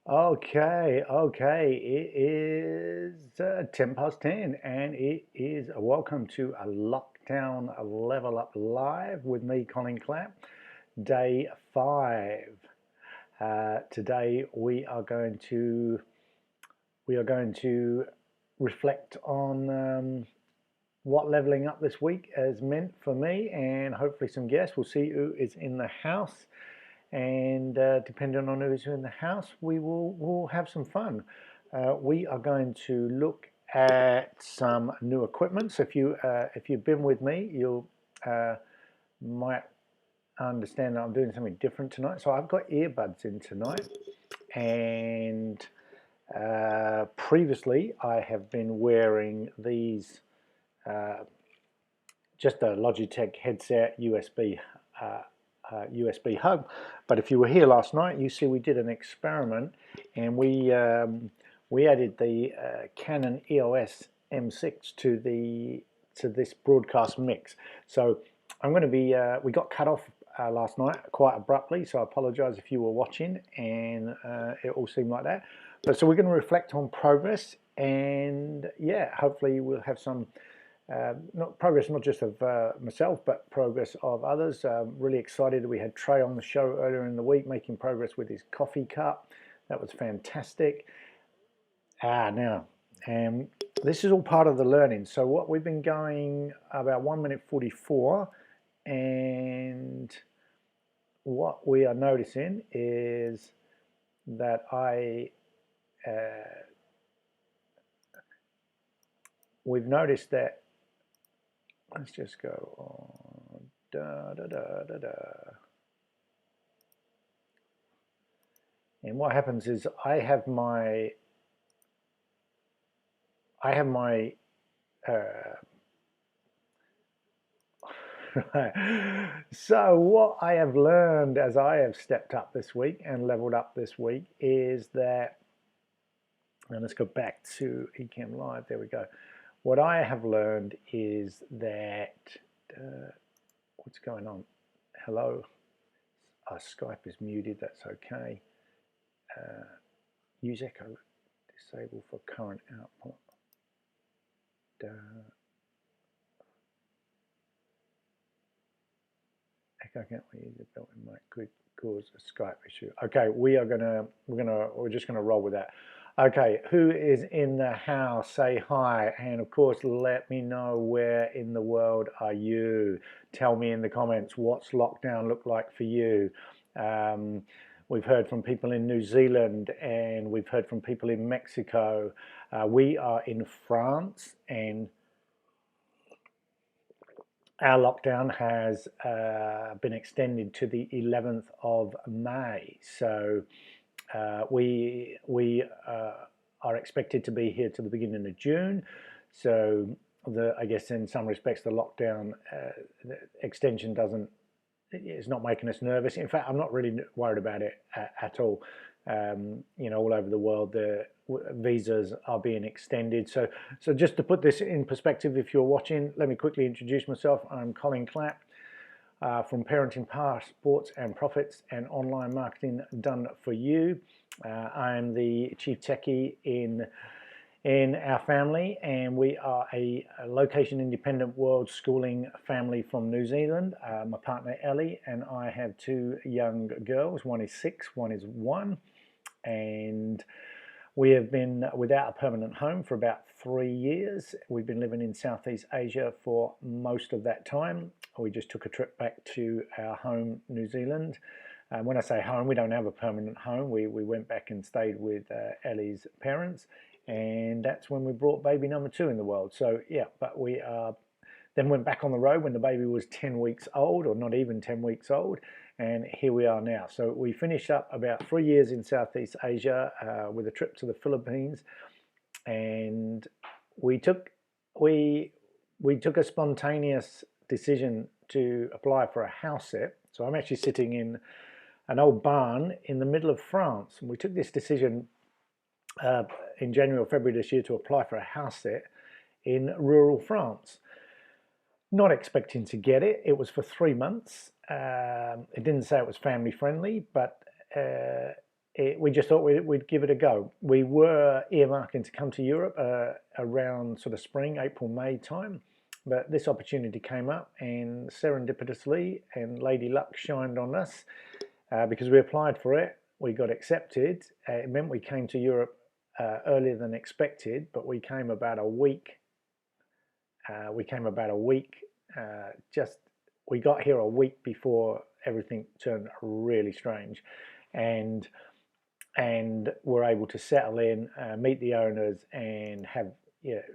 Okay. It is 10 past 10, and it is a welcome to a lockdown level up live with me, Colin Clapp, day 5. Today we are going to reflect on what leveling up this week has meant for me, and hopefully some guests. We'll see who is in the house, and depending on who's in the house, we'll have some fun. We are going to look at some new equipment. So if you've been with me, you might understand that I'm doing something different tonight. So I've got earbuds in tonight, and previously I have been wearing these. Just a Logitech headset, USB hub. But if you were here last night, you see we did an experiment, and we added the Canon EOS M6 to this broadcast mix. So I'm going to be. We got cut off last night quite abruptly, so I apologise if you were watching and it all seemed like that. But so we're going to reflect on progress, and yeah, hopefully we'll have some. Not progress, not just of myself, but progress of others. Really excited. We had Trey on the show earlier in the week making progress with his coffee cup. That was fantastic. Now, this is all part of the learning. So what we've been going about 1 minute 44, and what we are noticing is that we've noticed that. Let's just go on. And what happens is I have my so what I have learned as I have stepped up this week and leveled up this week is that, and let's go back to Ecamm Live, there we go. What I have learned is that, what's going on? Hello? Skype is muted, that's okay. Use echo, disable for current output. Echo can't use the built-in mic, could cause a Skype issue. Okay, we're just gonna roll with that. Okay, who is in the house? Say hi, and of course let me know where in the world are you. Tell me in the comments, what's lockdown look like for you. We've heard from people in New Zealand, and we've heard from people in Mexico. We are in France, and our lockdown has been extended to the 11th of May. So we are expected to be here to the beginning of June. So I guess in some respects the lockdown extension it's not making us nervous. In fact, I'm not really worried about it at all. All over the world, the visas are being extended. So just to put this in perspective, if you're watching, let me quickly introduce myself. I'm Colin Clapp from Parenting Passports and Profits and Online Marketing Done for You. I'm the chief techie in our family, and we are a location independent world schooling family from New Zealand. My partner Ellie and I have 2 young girls. One is 6, one is 1, and we have been without a permanent home for about 3 years. We've been living in Southeast Asia for most of that time. We just took a trip back to our home, New Zealand. When I say home, we don't have a permanent home. We went back and stayed with Ellie's parents, and that's when we brought baby number 2 in the world. So yeah, but we then went back on the road when the baby was 10 weeks old, or not even 10 weeks old, and here we are now. So we finished up about 3 years in Southeast Asia with a trip to the Philippines, and we took a spontaneous decision to apply for a house set. So I'm actually sitting in an old barn in the middle of France, and we took this decision in January or February this year to apply for a house set in rural France. Not expecting to get it. It was for 3 months, it didn't say it was family friendly, but we just thought we'd give it a go. We were earmarking to come to Europe around sort of spring, April, May time, but this opportunity came up, and serendipitously and Lady Luck shined on us because we applied for it. We got accepted. It meant we came to Europe earlier than expected, but we came about a week. We got here a week before everything turned really strange, and we're able to settle in, meet the owners, and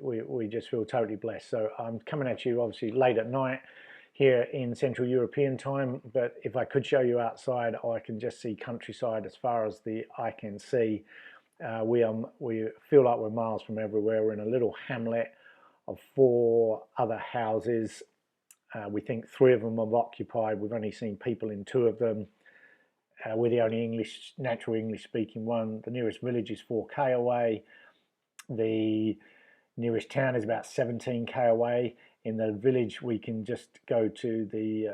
we just feel totally blessed. So I'm coming at you obviously late at night here in Central European time, but if I could show you outside, I can just see countryside as far as the eye can see. We feel like we're miles from everywhere. We're in a little hamlet of 4 other houses. We think 3 of them are occupied. We've only seen people in 2 of them. We're the only natural English speaking one. The nearest village is 4k away. The nearest town is about 17k away. In the village, we can just go to the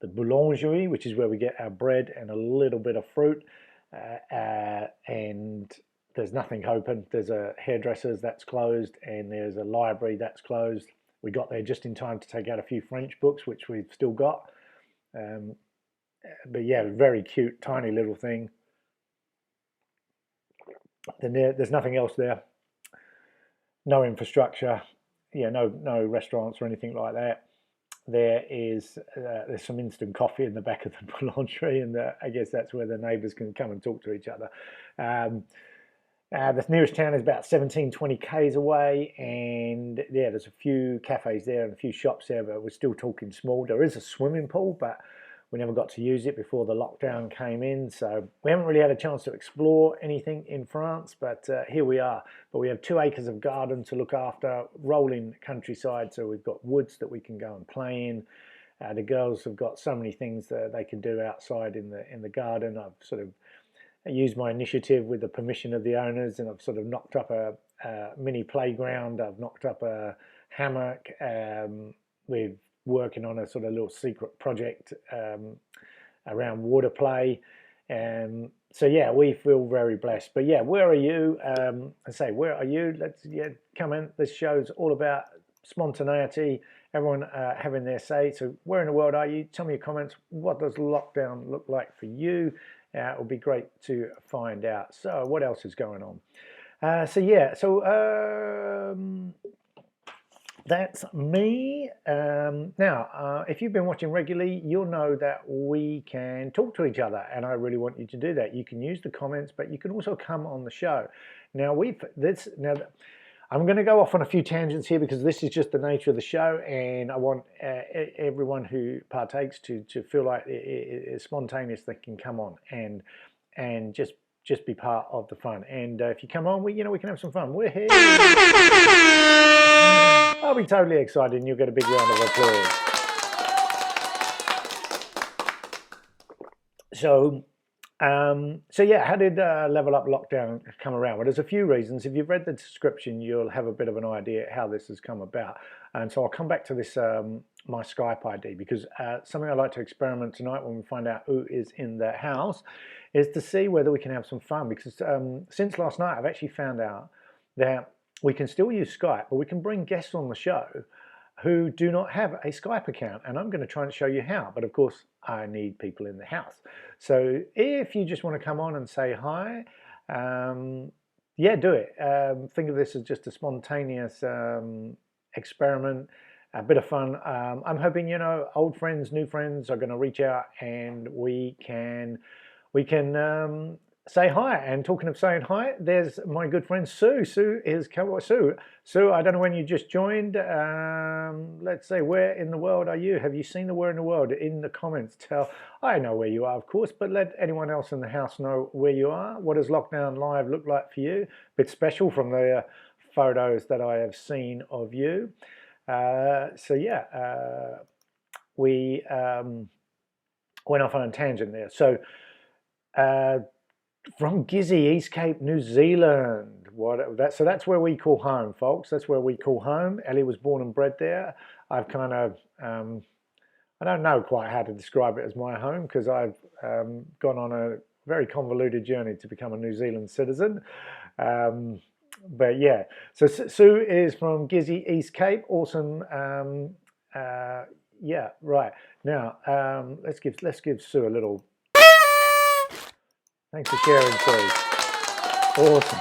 boulangerie, which is where we get our bread and a little bit of fruit. And there's nothing open. There's a hairdresser's that's closed, and there's a library that's closed. We got there just in time to take out a few French books, which we've still got. But yeah, very cute, tiny little thing. There's nothing else there. No infrastructure. Yeah, no restaurants or anything like that. There's some instant coffee in the back of the boulangerie, and I guess that's where the neighbours can come and talk to each other. The nearest town is about 17-20 k's away, and yeah, there's a few cafes there and a few shops there, but we're still talking small. There is a swimming pool, but we never got to use it before the lockdown came in, so we haven't really had a chance to explore anything in France, but here we are. But we have 2 acres of garden to look after, rolling countryside, so we've got woods that we can go and play in. The girls have got so many things that they can do outside in the garden. I've sort of used my initiative with the permission of the owners, and I've sort of knocked up a mini playground. I've knocked up a hammock. We're working on a sort of little secret project around water play. So yeah, we feel very blessed. But yeah, where are you? I say, where are you? Let's come in. This show's all about spontaneity, everyone having their say. So where in the world are you? Tell me your comments. What does lockdown look like for you? It would be great to find out. So what else is going on? That's me. Now, if you've been watching regularly, you'll know that we can talk to each other, and I really want you to do that. You can use the comments, but you can also come on the show. Now, I'm going to go off on a few tangents here because this is just the nature of the show, and I want everyone who partakes to feel like it's spontaneous. They can come on and just be part of the fun. And if you come on, we can have some fun. We're here. I'll be totally excited, and you'll get a big round of applause. So yeah, how did Level Up Lockdown come around? Well, there's a few reasons. If you've read the description, you'll have a bit of an idea how this has come about. And so I'll come back to this, my Skype ID, because something I'd like to experiment tonight when we find out who is in the house is to see whether we can have some fun. Because since last night, I've actually found out that we can still use Skype, but we can bring guests on the show who do not have a Skype account, and I'm going to try and show you how. But of course, I need people in the house. So if you just want to come on and say hi, yeah, do it. Think of this as just a spontaneous experiment, a bit of fun. I'm hoping, old friends, new friends are going to reach out, and we can say hi. And talking of saying hi, there's my good friend Sue. Sue, I don't know when you just joined. Let's say, where in the world are you? Have you seen the Where in the World? In the comments, I know where you are, of course, but let anyone else in the house know where you are. What does Lockdown Live look like for you? A bit special from the photos that I have seen of you. We went off on a tangent there. So from Gizzy, East Cape, New Zealand. So that's where we call home, folks. That's where we call home. Ellie was born and bred there. I've kind of I don't know quite how to describe it as my home because I've gone on a very convoluted journey to become a New Zealand citizen. Um, but yeah, so Sue is from Gizzy East Cape. Awesome. Yeah, right. Now let's give Sue a little. Thanks for sharing, Sue. Awesome.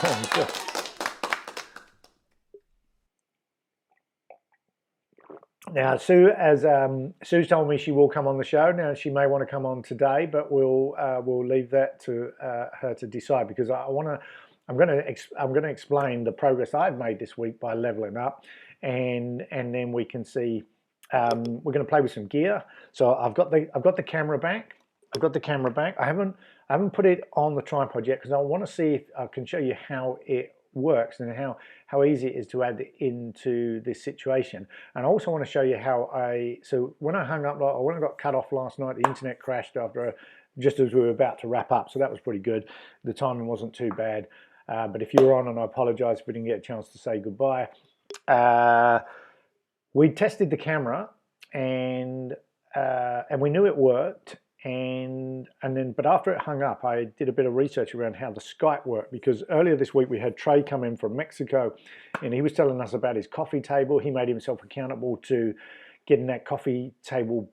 Now, Sue, as Sue's told me she will come on the show. Now, she may want to come on today, but we'll leave that to her to decide because I want to. I'm going to explain the progress I've made this week by leveling up, and then we can see. We're going to play with some gear. So I've got the camera back. I've got the camera back. I haven't put it on the tripod yet because I want to see if I can show you how it works and how easy it is to add into this situation. And I also want to show you how so when I hung up, when I got cut off last night, the internet crashed just as we were about to wrap up. So that was pretty good. The timing wasn't too bad. But if you were on, and I apologize if we didn't get a chance to say goodbye. We tested the camera and we knew it worked. But after it hung up, I did a bit of research around how the Skype worked because earlier this week we had Trey come in from Mexico and he was telling us about his coffee table. He made himself accountable to getting that coffee table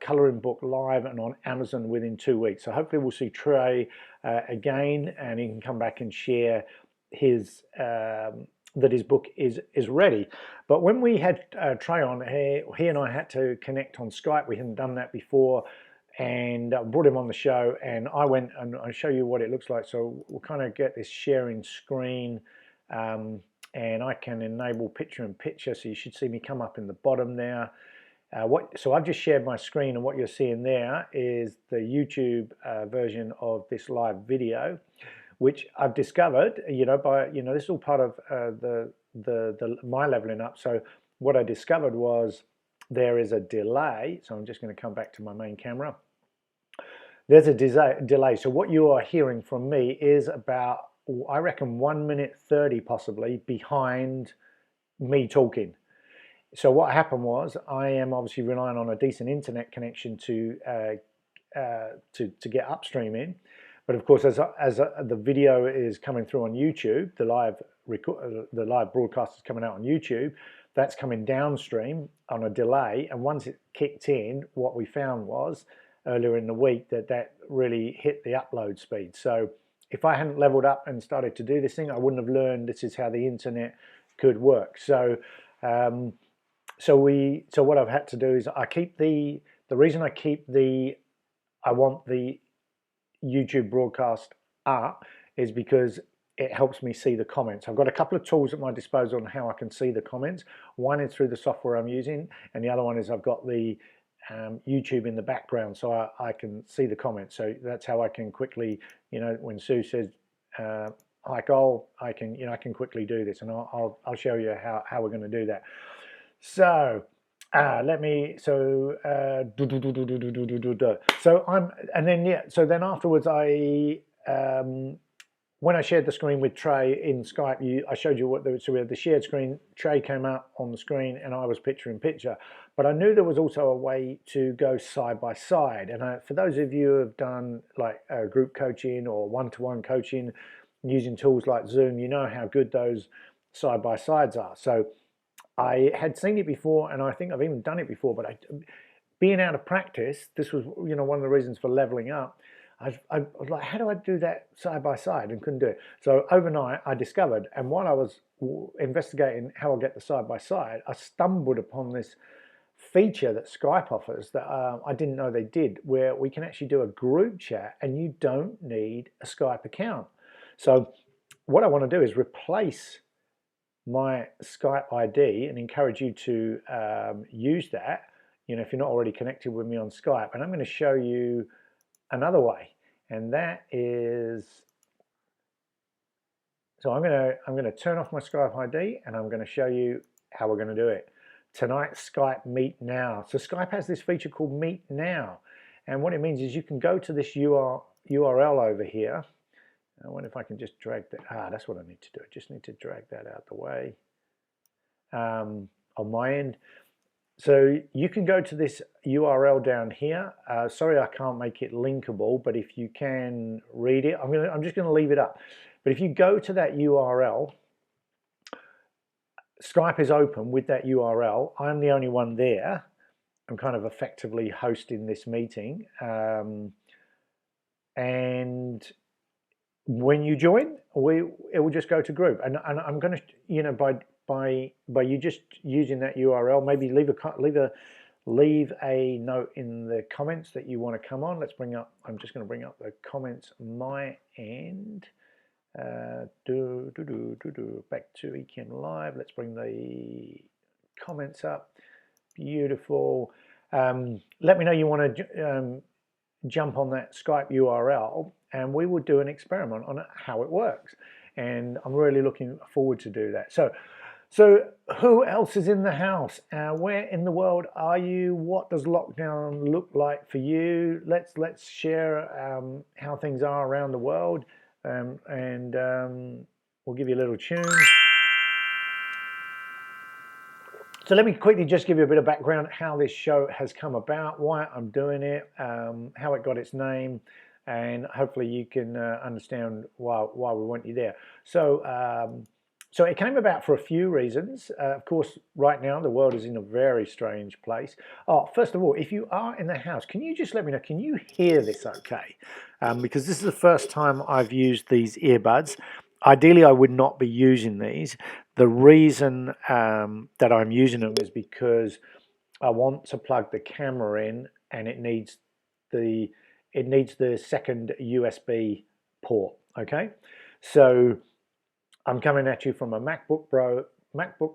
coloring book live and on Amazon within 2 weeks. So hopefully we'll see Trey again and he can come back and share his that his book is ready. But when we had Trey on, he and I had to connect on Skype. We hadn't done that before. And brought him on the show and I went and I'll show you what it looks like. So we'll kind of get this sharing screen and I can enable picture in picture. So you should see me come up in the bottom there. So I've just shared my screen and what you're seeing there is the YouTube version of this live video, which I've discovered, this is all part of my leveling up. So what I discovered was there is a delay. So I'm just going to come back to my main camera. There's a delay. So what you are hearing from me is about, I reckon, 1 minute 30 possibly behind me talking. So what happened was I am obviously relying on a decent internet connection to get upstream in. But of course, as the video is coming through on YouTube, the live broadcast is coming out on YouTube, that's coming downstream on a delay. And once it kicked in, what we found was earlier in the week that really hit the upload speed. So if I hadn't leveled up and started to do this thing, I wouldn't have learned this is how the internet could work. So what I've had to do is I keep the reason I want the YouTube broadcast up is because it helps me see the comments. I've got a couple of tools at my disposal on how I can see the comments. One is through the software I'm using, and the other one is I've got the YouTube in the background, so I can see the comments. So that's how I can quickly, when Sue says, "Hi, Cole," I can quickly do this, and I'll show you how we're going to do that. So so then afterwards when I shared the screen with Trey in Skype, I showed you so we had the shared screen. Trey came out on the screen and I was picture in picture. But I knew there was also a way to go side by side. And for those of you who have done like group coaching or one-to-one coaching using tools like Zoom, you know how good those side by sides are. So I had seen it before, and I think I've even done it before. But being out of practice, this was one of the reasons for leveling up. I was like, how do I do that side by side, and couldn't do it. So overnight I discovered, and while I was investigating how I get the side by side, I stumbled upon this feature that Skype offers that I didn't know they did, where we can actually do a group chat and you don't need a Skype account. So what I want to do is replace my Skype ID and encourage you to use that, if you're not already connected with me on Skype. And I'm going to show you another way, and that is, so I'm going to turn off my Skype ID and I'm going to show you how we're going to do it. Tonight, Skype Meet Now. So Skype has this feature called Meet Now, and what it means is you can go to this URL over here. I wonder if I can just drag that. That's what I need to do. I just need to drag that out the way on my end. So you can go to this URL down here. Sorry, I can't make it linkable, but if you can read it, I'm just going to leave it up. But if you go to that URL, Skype is open with that URL. I'm the only one there. I'm kind of effectively hosting this meeting. And when you join, it will just go to group. And I'm going to, you know, by you just using that URL, maybe leave a note in the comments that you want to come on. I'm just going to bring up the comments on my end. Back to Ecamm Live. Let's bring the comments up. Beautiful. Let me know you want to jump on that Skype URL, and we will do an experiment on how it works. And I'm really looking forward to do that. So who else is in the house? Where in the world are you? What does lockdown look like for you? Let's share how things are around the world, and we'll give you a little tune. So let me quickly just give you a bit of background how this show has come about, why I'm doing it, how it got its name, and hopefully you can understand why we want you there. So so it came about for a few reasons. Of course, right now the world is in a very strange place. Oh, first of all, if you are in the house, can you just let me know, can you hear this okay? Because this is the first time I've used these earbuds. Ideally, I would not be using these. The reason that I'm using them is because I want to plug the camera in, and it needs the second USB port. Okay, so I'm coming at you from a MacBook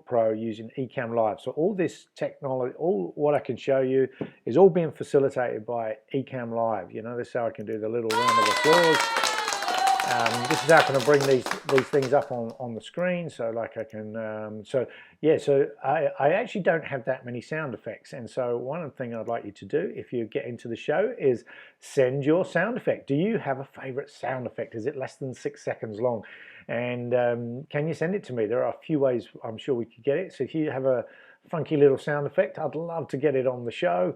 Pro using Ecamm Live. So all this technology, all what I can show you is all being facilitated by Ecamm Live. You know, this is how I can do the little round of applause. This is how can I bring these things up on the screen, so like I can so I actually don't have that many sound effects, and so one of the things I'd like you to do if you get into the show is send your sound effect. Do you have a favorite sound effect? Is it less than 6 seconds long? And can you send it to me? There are a few ways I'm sure we could get it. So if you have a funky little sound effect, I'd love to get it on the show,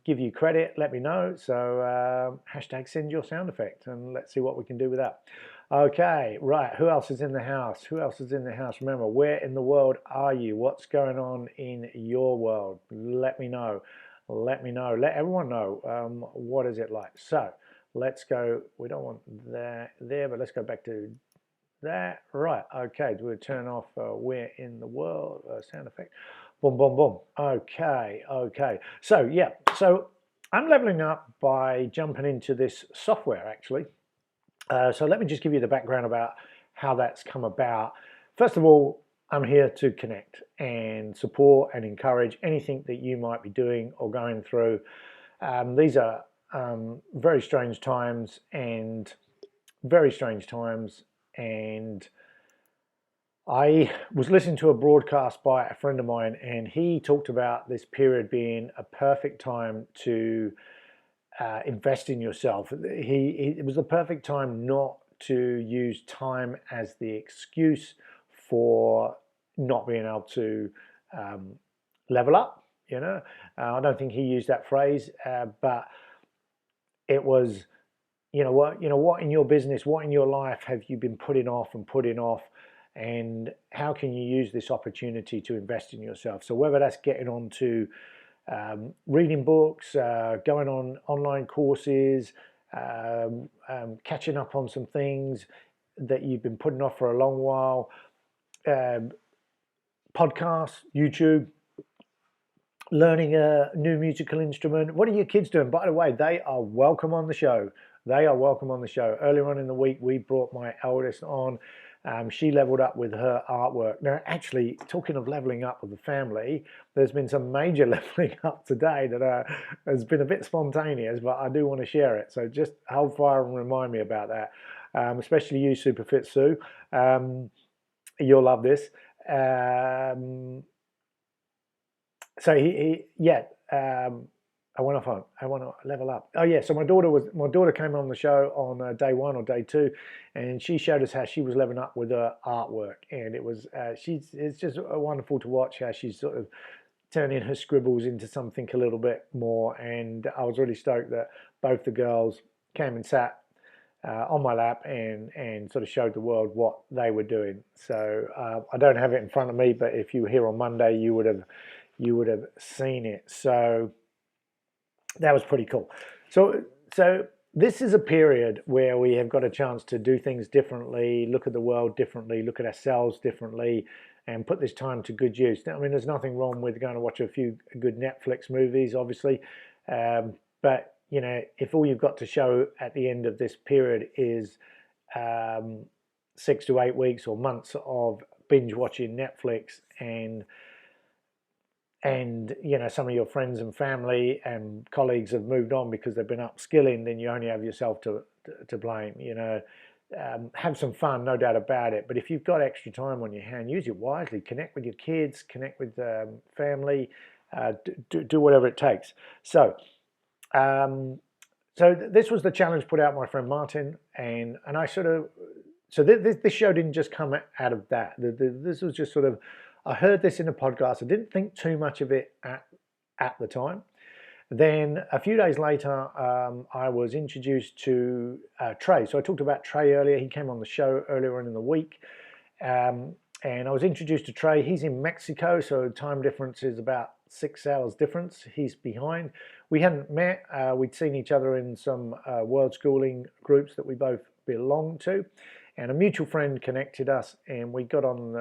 give you credit, let me know. So hashtag send your sound effect, and let's see what we can do with that. Okay, right, who else is in the house? Who else is in the house? Remember, where in the world are you? What's going on in your world? Let me know. Let me know. Let everyone know. What is it like? So let's go. We don't want that there, but let's go back to that. Right, okay, we'll turn off where in the world sound effect. Boom, boom, boom. Okay. So yeah, so I'm leveling up by jumping into this software actually. So let me just give you the background about how that's come about. First of all, I'm here to connect and support and encourage anything that you might be doing or going through. These are very strange times, and I was listening to a broadcast by a friend of mine, and he talked about this period being a perfect time to invest in yourself. It was the perfect time not to use time as the excuse for not being able to level up. You know, I don't think he used that phrase, but it was, you know what in your business, what in your life have you been putting off, and how can you use this opportunity to invest in yourself? So whether that's getting on to reading books, going on online courses, catching up on some things that you've been putting off for a long while, podcasts, YouTube, learning a new musical instrument. What are your kids doing? By the way, they are welcome on the show. Earlier on in the week, we brought my eldest on. She leveled up with her artwork. Now, actually, talking of leveling up with the family, there's been some major leveling up today that has been a bit spontaneous, but I do want to share it. So just hold fire and remind me about that, especially you, Superfit Sue. You'll love this. So I went off on. I want to level up. Oh yeah, so my daughter came on the show on day 1 or day 2, and she showed us how she was leveling up with her artwork, and it was it's just wonderful to watch how she's sort of turning her scribbles into something a little bit more. And I was really stoked that both the girls came and sat on my lap and sort of showed the world what they were doing. So I don't have it in front of me, but if you were here on Monday, you would have seen it. So that was pretty cool. So this is a period where we have got a chance to do things differently, look at the world differently, look at ourselves differently, and put this time to good use. I mean, there's nothing wrong with going to watch a few good Netflix movies, obviously, but you know, if all you've got to show at the end of this period is 6 to 8 weeks or months of binge watching Netflix, and you know, some of your friends and family and colleagues have moved on because they've been upskilling, then you only have yourself to blame. You know, have some fun, no doubt about it. But if you've got extra time on your hand, use it wisely. Connect with your kids, connect with family, do whatever it takes. So this was the challenge put out by my friend Martin, and I sort of, so this show didn't just come out of that. This was just sort of, I heard this in a podcast. I didn't think too much of it at the time. Then a few days later, I was introduced to Trey. So I talked about Trey earlier. He came on the show earlier in the week. And I was introduced to Trey. He's in Mexico, so time difference is about 6 hours difference. He's behind. We hadn't met. We'd seen each other in some world schooling groups that we both belonged to. And a mutual friend connected us, and we got on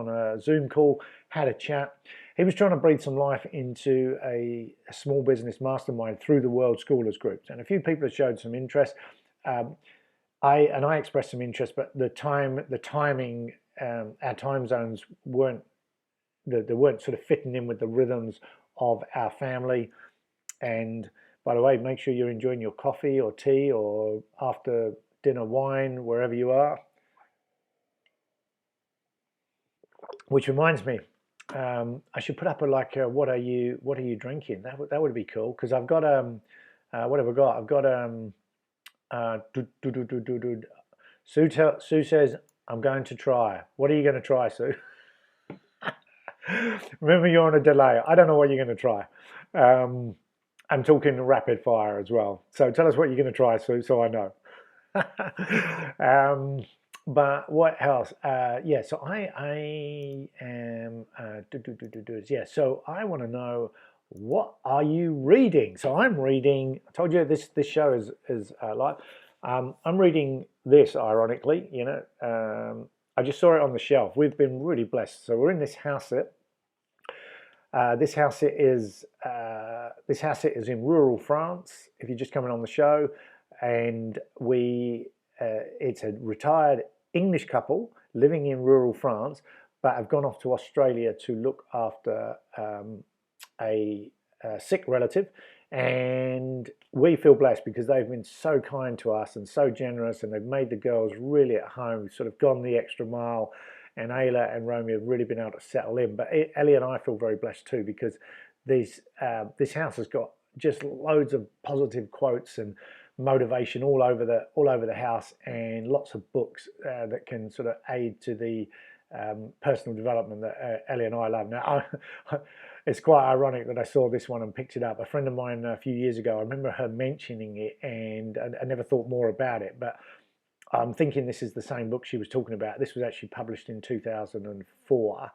a Zoom call, had a chat. He was trying to breathe some life into a small business mastermind through the World Schoolers groups, and a few people had showed some interest. I expressed some interest, but the timing, our time zones weren't sort of fitting in with the rhythms of our family. And by the way, make sure you're enjoying your coffee or tea or after dinner wine wherever you are. Which reminds me, I should put up what are you drinking? That would be cool, because I've got what have I got? I've got Sue says I'm going to try. What are you going to try, Sue? Remember, you're on a delay. I don't know what you're going to try. I'm talking rapid fire as well. So tell us what you're going to try, Sue, so I know. But what else? Yeah, so I am yeah. So I want to know, what are you reading? So I'm reading. I told you this show is live. I'm reading this, ironically. You know, I just saw it on the shelf. We've been really blessed. So we're in this house sit. This house sit is in rural France. If you're just coming on the show, and it's a retired English couple living in rural France, but have gone off to Australia to look after a sick relative. And we feel blessed because they've been so kind to us and so generous, and they've made the girls really at home, sort of gone the extra mile. And Ayla and Romy have really been able to settle in. But Ellie and I feel very blessed too, because this house has got just loads of positive quotes and motivation all over the house, and lots of books that can sort of aid to the personal development that Ellie and I love. Now, it's quite ironic that I saw this one and picked it up. A friend of mine a few years ago, I remember her mentioning it, and I never thought more about it, but I'm thinking this is the same book she was talking about. This was actually published in 2004.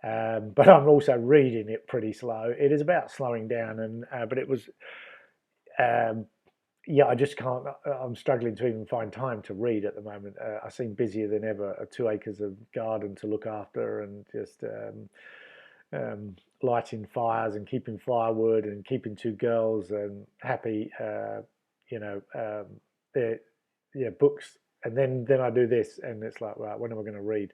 But I'm also reading it pretty slow. It is about slowing down, and but it was, yeah, I just can't. I'm struggling to even find time to read at the moment. I seem busier than ever. 2 acres of garden to look after, and just lighting fires and keeping firewood and keeping 2 girls and happy. You know, yeah, books, and then I do this, and it's like, right, when am I going to read?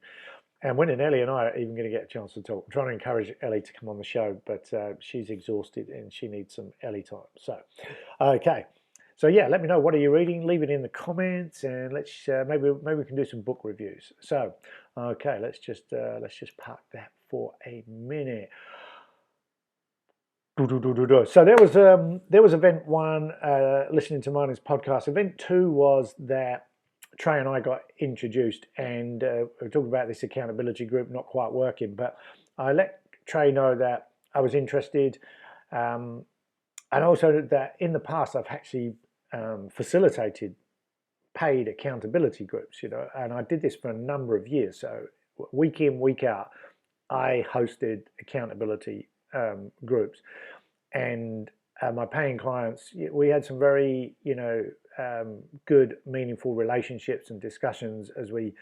And when Ellie and I are even going to get a chance to talk. I'm trying to encourage Ellie to come on the show, but she's exhausted and she needs some Ellie time. So, okay. So yeah, let me know, what are you reading? Leave it in the comments, and let's maybe we can do some book reviews. So, okay, let's just park that for a minute. So there was event 1, listening to Martin's podcast. Event 2 was that Trey and I got introduced, and we talked about this accountability group not quite working, but I let Trey know that I was interested, and also that in the past I've actually facilitated paid accountability groups, and I did this for a number of years. So week in, week out, I hosted accountability groups, and my paying clients, we had some very, good, meaningful relationships and discussions as we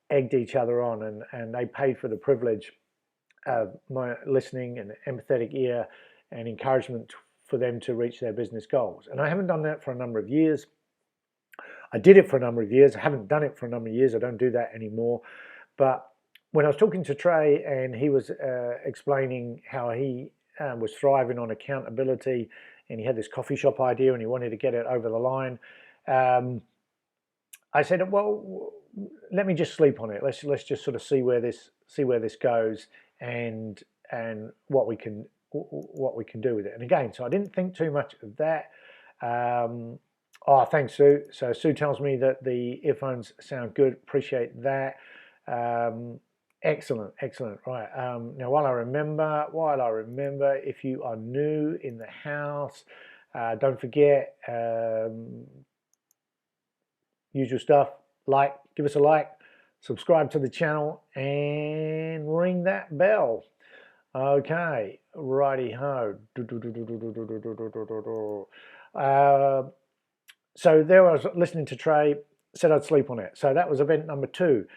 egged each other on, and they paid for the privilege of my listening and empathetic ear and encouragement for them to reach their business goals. And I haven't done that for a number of years. I did it for a number of years. I haven't done it for a number of years. I don't do that anymore. But when I was talking to Trey and he was explaining how he was thriving on accountability, and he had this coffee shop idea and he wanted to get it over the line, I said, well, let me just sleep on it. Let's just sort of see where this goes, and what we can do with it. And again, so I didn't think too much of that. Oh, thanks, Sue. So Sue tells me that the earphones sound good. Appreciate that. Excellent. Right. Now, while I remember, if you are new in the house, don't forget, usual stuff. Give us a like, subscribe to the channel, and ring that bell. Okay, righty ho. So there I was listening to Trey, said I'd sleep on it. So that was event number 2.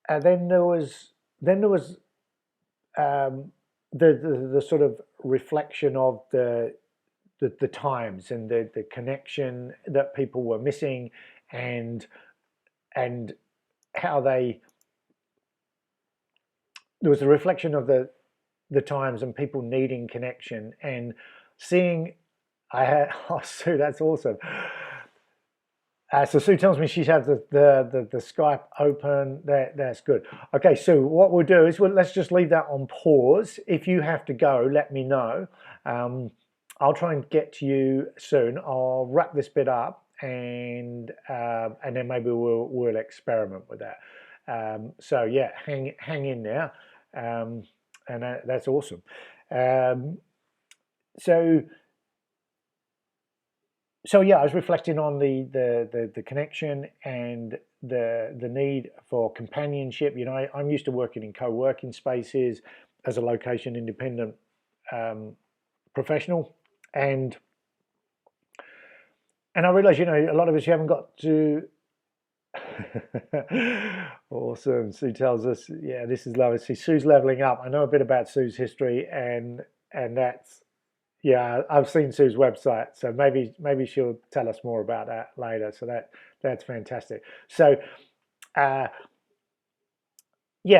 And then there was the sort of reflection of the times and the connection that people were missing, and how there was a reflection of the times and people needing connection, and seeing. Sue, that's awesome. So Sue tells me she has the Skype open. That's good. Okay, Sue, what we'll do is let's just leave that on pause. If you have to go, let me know. I'll try and get to you soon. I'll wrap this bit up, and then maybe we'll experiment with that. So yeah, hang in there, and that's awesome. So yeah, I was reflecting on the connection and the need for companionship. I'm used to working in co-working spaces as a location independent professional, and I realize, a lot of us, you haven't got to. Awesome. Sue tells us, yeah, this is lovely. See, Sue's leveling up. I know a bit about Sue's history, and that's. Yeah, I've seen Sue's website, so maybe she'll tell us more about that later. So that's fantastic. So, yeah,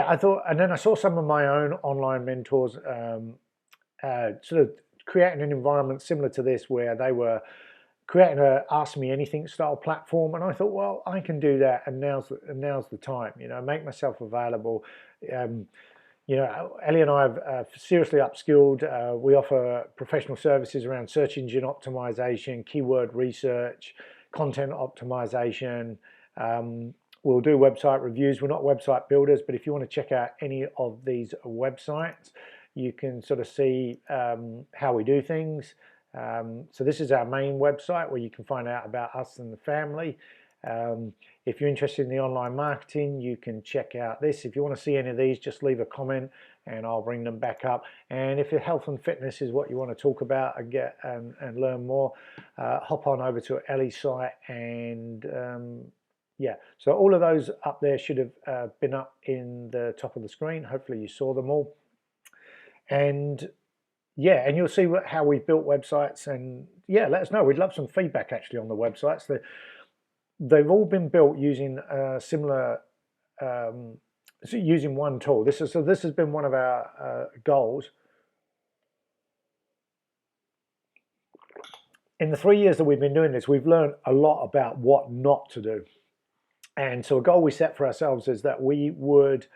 I thought, and then I saw some of my own online mentors sort of creating an environment similar to this, where they were creating a Ask Me Anything style platform, and I thought, well, I can do that, and now's the time. Make myself available. Ellie and I have seriously upskilled. We offer professional services around search engine optimization, keyword research, content optimization. We'll do website reviews. We're not website builders, but if you want to check out any of these websites, you can sort of see how we do things. So this is our main website, where you can find out about us and the family. If you're interested in the online marketing, you can check out this. If you want to see any of these, just leave a comment and I'll bring them back up. And if your health and fitness is what you want to talk about and learn more, hop on over to Ellie's site, and yeah. So all of those up there should have been up in the top of the screen. Hopefully you saw them all. And yeah, and you'll see how we've built websites, and yeah, let us know. We'd love some feedback actually on the websites. They've all been built using similar, using one tool. This has been one of our goals. In the 3 years that we've been doing this, we've learned a lot about what not to do. And so a goal we set for ourselves is that we would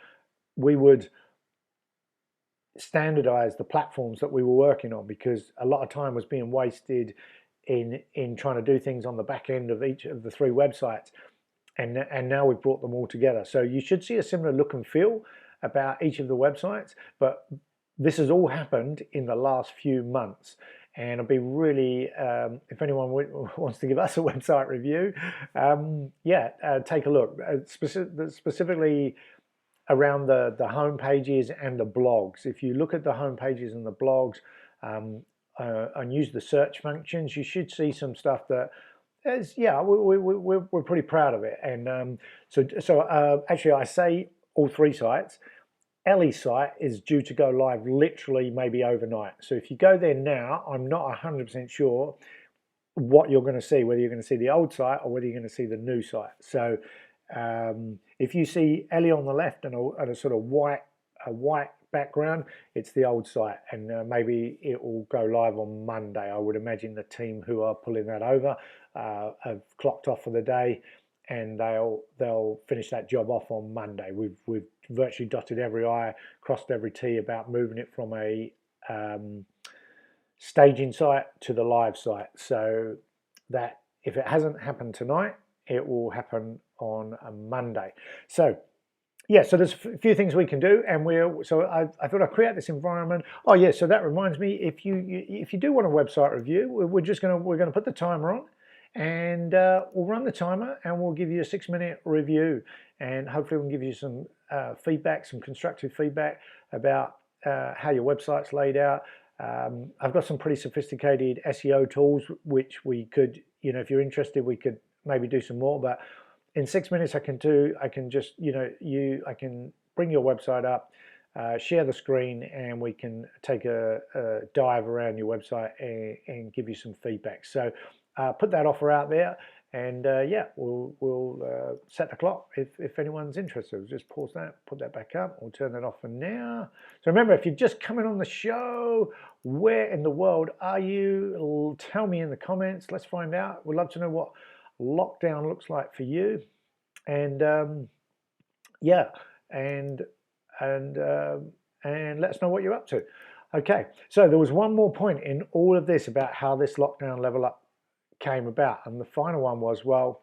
standardize the platforms that we were working on, because a lot of time was being wasted in trying to do things on the back end of each of the 3 websites, and now we've brought them all together. So you should see a similar look and feel about each of the websites, but this has all happened in the last few months. And I'd be really, if anyone wants to give us a website review, take a look. Specifically around the home pages and the blogs. If you look at the home pages and the blogs and use the search functions, you should see some stuff that is, we're pretty proud of it. And actually, I say all three sites. Ellie's site is due to go live literally maybe overnight. So if you go there now, I'm not 100% sure what you're going to see, whether you're going to see the old site or whether you're going to see the new site. So if you see Ellie on the left and a sort of white background, it's the old site, and maybe it will go live on Monday. I would imagine the team who are pulling that over have clocked off for the day, and they'll finish that job off on Monday. We've virtually dotted every I, crossed every T about moving it from a staging site to the live site, so that if it hasn't happened tonight, it will happen on a Monday. So yeah, so there's a few things we can do, and I thought I'd create this environment. Oh yeah, so that reminds me, if you do want a website review, we're gonna put the timer on, and we'll run the timer, and we'll give you a 6-minute review, and hopefully we can give you some feedback, some constructive feedback about how your website's laid out. I've got some pretty sophisticated SEO tools which we could, if you're interested, we could maybe do some more, but in 6 minutes I can just, I can bring your website up, share the screen, and we can take a dive around your website and give you some feedback. So put that offer out there, and we'll set the clock if anyone's interested. We'll just pause that, put that back up. We'll turn that off for now. So remember, if you're just coming on the show, where in the world are you? Tell me in the comments. Let's find out. We'd love to know what lockdown looks like for you, and and let us know what you're up to. Okay, so there was one more point in all of this about how this lockdown level up came about, and the final one was, well,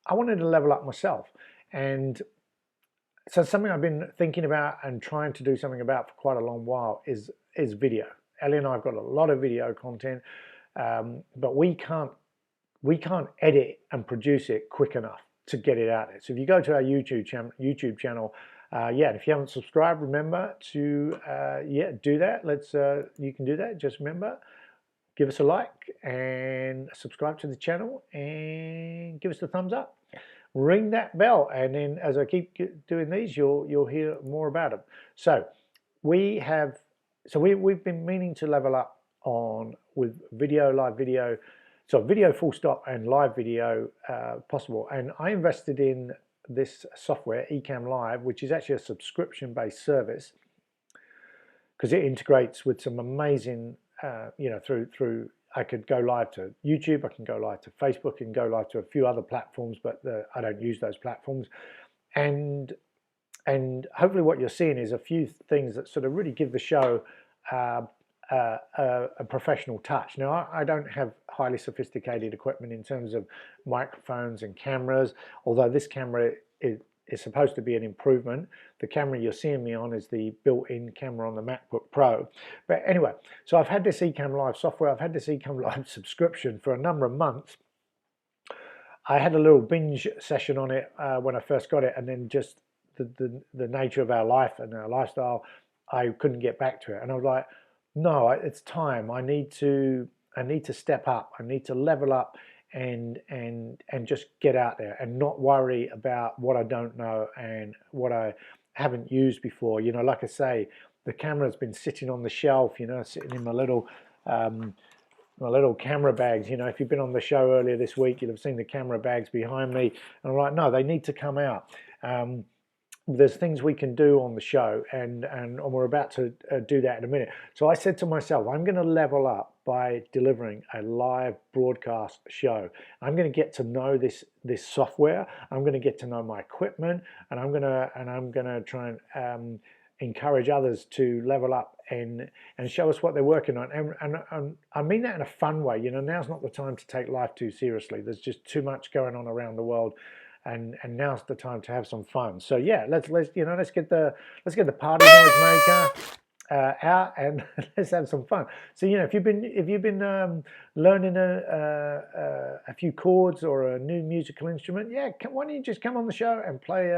I wanted to level up myself, and so something I've been thinking about and trying to do something about for quite a long while is video. Ellie and I have got a lot of video content, but we can't edit and produce it quick enough to get it out there. So if you go to our YouTube channel, and if you haven't subscribed, remember to do that. You can do that. Just remember, give us a like and subscribe to the channel and give us the thumbs up. Ring that bell, and then as I keep doing these, you'll hear more about them. So we've been meaning to level up with video, live video. So video full stop and live video possible. And I invested in this software, Ecamm Live, which is actually a subscription-based service, because it integrates with some amazing, through I could go live to YouTube, I can go live to Facebook, I can go live to a few other platforms, but I don't use those platforms. And hopefully what you're seeing is a few things that sort of really give the show a professional touch. Now, I don't have highly sophisticated equipment in terms of microphones and cameras, although this camera is supposed to be an improvement. The camera you're seeing me on is the built-in camera on the MacBook Pro. But anyway, so I've had this Ecamm Live software, I've had this Ecamm Live subscription for a number of months. I had a little binge session on it when I first got it, and then just the nature of our life and our lifestyle, I couldn't get back to it. And I was like, no, it's time. I need to step up. I need to level up and just get out there and not worry about what I don't know and what I haven't used before. Like I say, the camera's been sitting on the shelf, sitting in my little camera bags. If you've been on the show earlier this week, you'll have seen the camera bags behind me. And I'm like, no, they need to come out. There's things we can do on the show, and we're about to do that in a minute. So I said to myself, I'm going to level up by delivering a live broadcast show. I'm going to get to know this software. I'm going to get to know my equipment, and I'm going to try and encourage others to level up and show us what they're working on. And I mean that in a fun way. Now's not the time to take life too seriously. There's just too much going on around the world. And now's the time to have some fun. So yeah, let's get the party noise maker, out and let's have some fun. So if you've been learning a few chords or a new musical instrument, yeah, why don't you just come on the show and play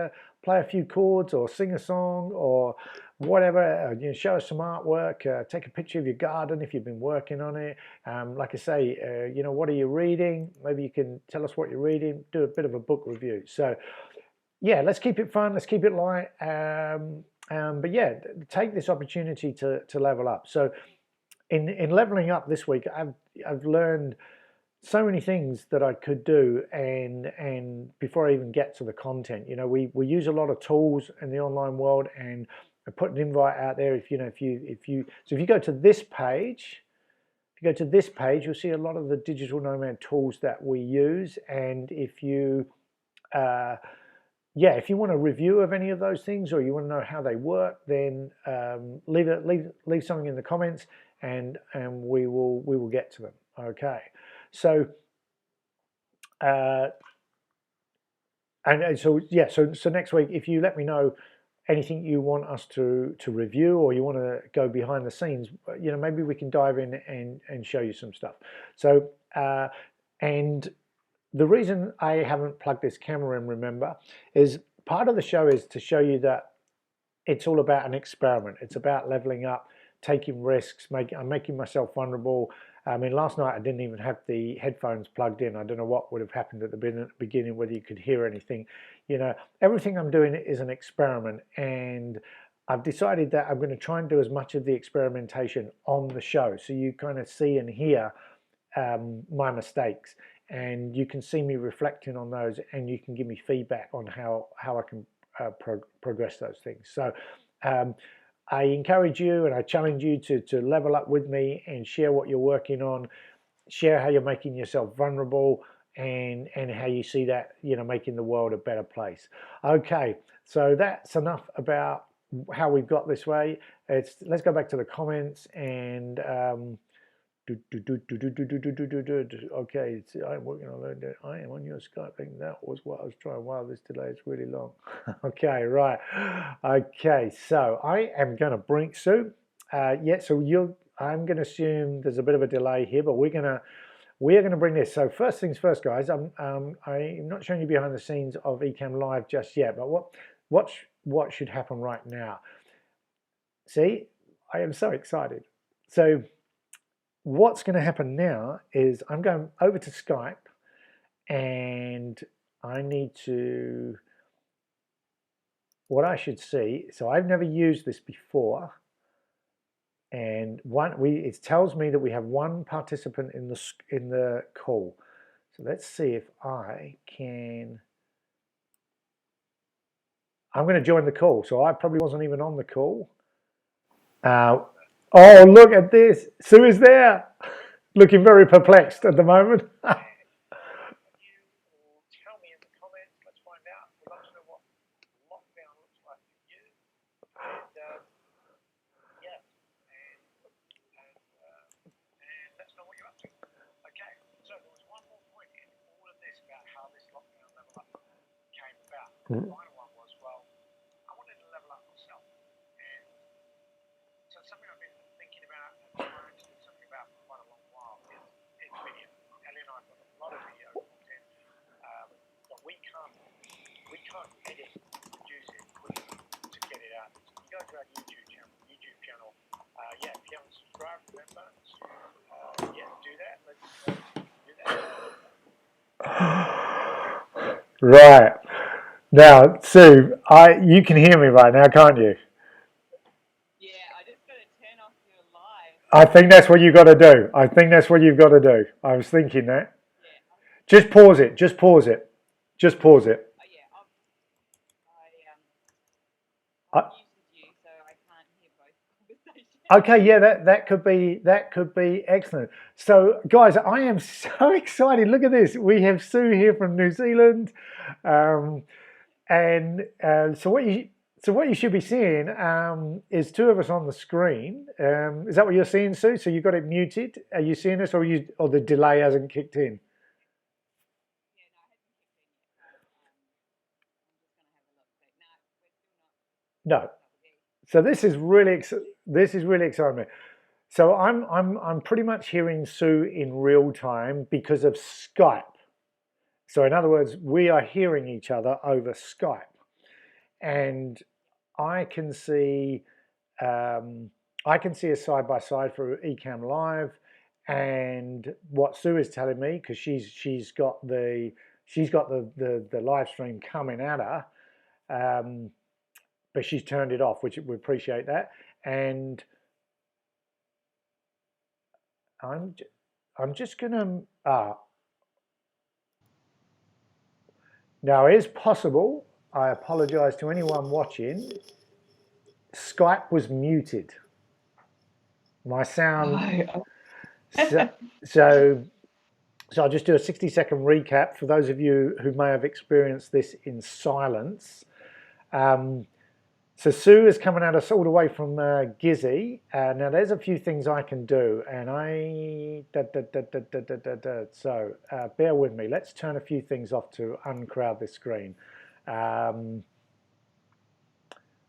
a few chords or sing a song or whatever. Show us some artwork. Take a picture of your garden if you've been working on it. Like I say, what are you reading? Maybe you can tell us what you're reading. Do a bit of a book review. So yeah, let's keep it fun. Let's keep it light. But yeah, take this opportunity to level up. So in leveling up this week, I've learned so many things that I could do, and before I even get to the content, we use a lot of tools in the online world, and I put an invite out there. If you go to this page, you'll see a lot of the digital nomad tools that we use, and if you if you want a review of any of those things or you want to know how they work, then leave something in the comments, and we will get to them. Okay, so so next week, if you let me know anything you want us to review, or you want to go behind the scenes, maybe we can dive in and show you some stuff. So and the reason I haven't plugged this camera in, remember, is part of the show is to show you that it's all about an experiment. It's about leveling up, taking risks. I'm making myself vulnerable. I mean, last night I didn't even have the headphones plugged in. I don't know what would have happened at the beginning, whether you could hear anything. Everything I'm doing is an experiment, and I've decided that I'm going to try and do as much of the experimentation on the show, so you kind of see and hear my mistakes, and you can see me reflecting on those, and you can give me feedback on how I can progress those things. So I encourage you and I challenge you to level up with me and share what you're working on, share how you're making yourself vulnerable, and how you see that making the world a better place. Okay, so that's enough about how we've got this way. Let's go back to the comments and okay, I'm working on that. I am on your Skype link. That was what I was trying. Wow, this delay is really long. Okay, right. Okay, so I am going to bring Sue. I'm going to assume there's a bit of a delay here, but we're going to bring this. So first things first, guys. I'm not showing you behind the scenes of Ecamm Live just yet, but what should happen right now? See, I am so excited. So what's going to happen now is I'm going over to Skype, and I need to, what I should see, so I've never used this before, and it tells me that we have one participant in the call. So let's see if I'm going to join the call. So I probably wasn't even on the call. Oh, look at this. Sue is there, looking very perplexed at the moment. Tell me in the comments. Let's find out. We'd love to know what lockdown looks like for you. And let's know what you're up to. Okay, so there was one more point in all of this about how this lockdown level up came about. The final one was, well, I wanted to level up myself. And so something I've been thinking about and trying to do something about for quite a long while is video. Ellie and I have got a lot of video content, but we can't edit, produce it quickly to get it out. So you go to our YouTube channel. If you haven't subscribed, remember to do that. Let's do that. Right. Now, Sue, you can hear me right now, can't you? I think that's what you've got to do. I was thinking that. Just pause it. Okay, yeah, that could be excellent. So, guys, I am so excited. Look at this. We have Sue here from New Zealand, so what you should be seeing is two of us on the screen. Is that what you're seeing, Sue? So you've got it muted. Are you seeing this, or the delay hasn't kicked in? No. So this is really exciting. this is really exciting me. So I'm pretty much hearing Sue in real time because of Skype. So in other words, we are hearing each other over Skype, and I can see I can see a side by side for Ecamm Live, and what Sue is telling me, because she's got the live stream coming at her, but she's turned it off, which we appreciate that. And I'm just gonna now, it is possible, I apologize to anyone watching, Skype was muted. My sound. So I'll just do a 60-second recap for those of you who may have experienced this in silence. So Sue is coming at us all the way from Gizzy. Now there's a few things I can do, and so bear with me. Let's turn a few things off to uncrowd this screen.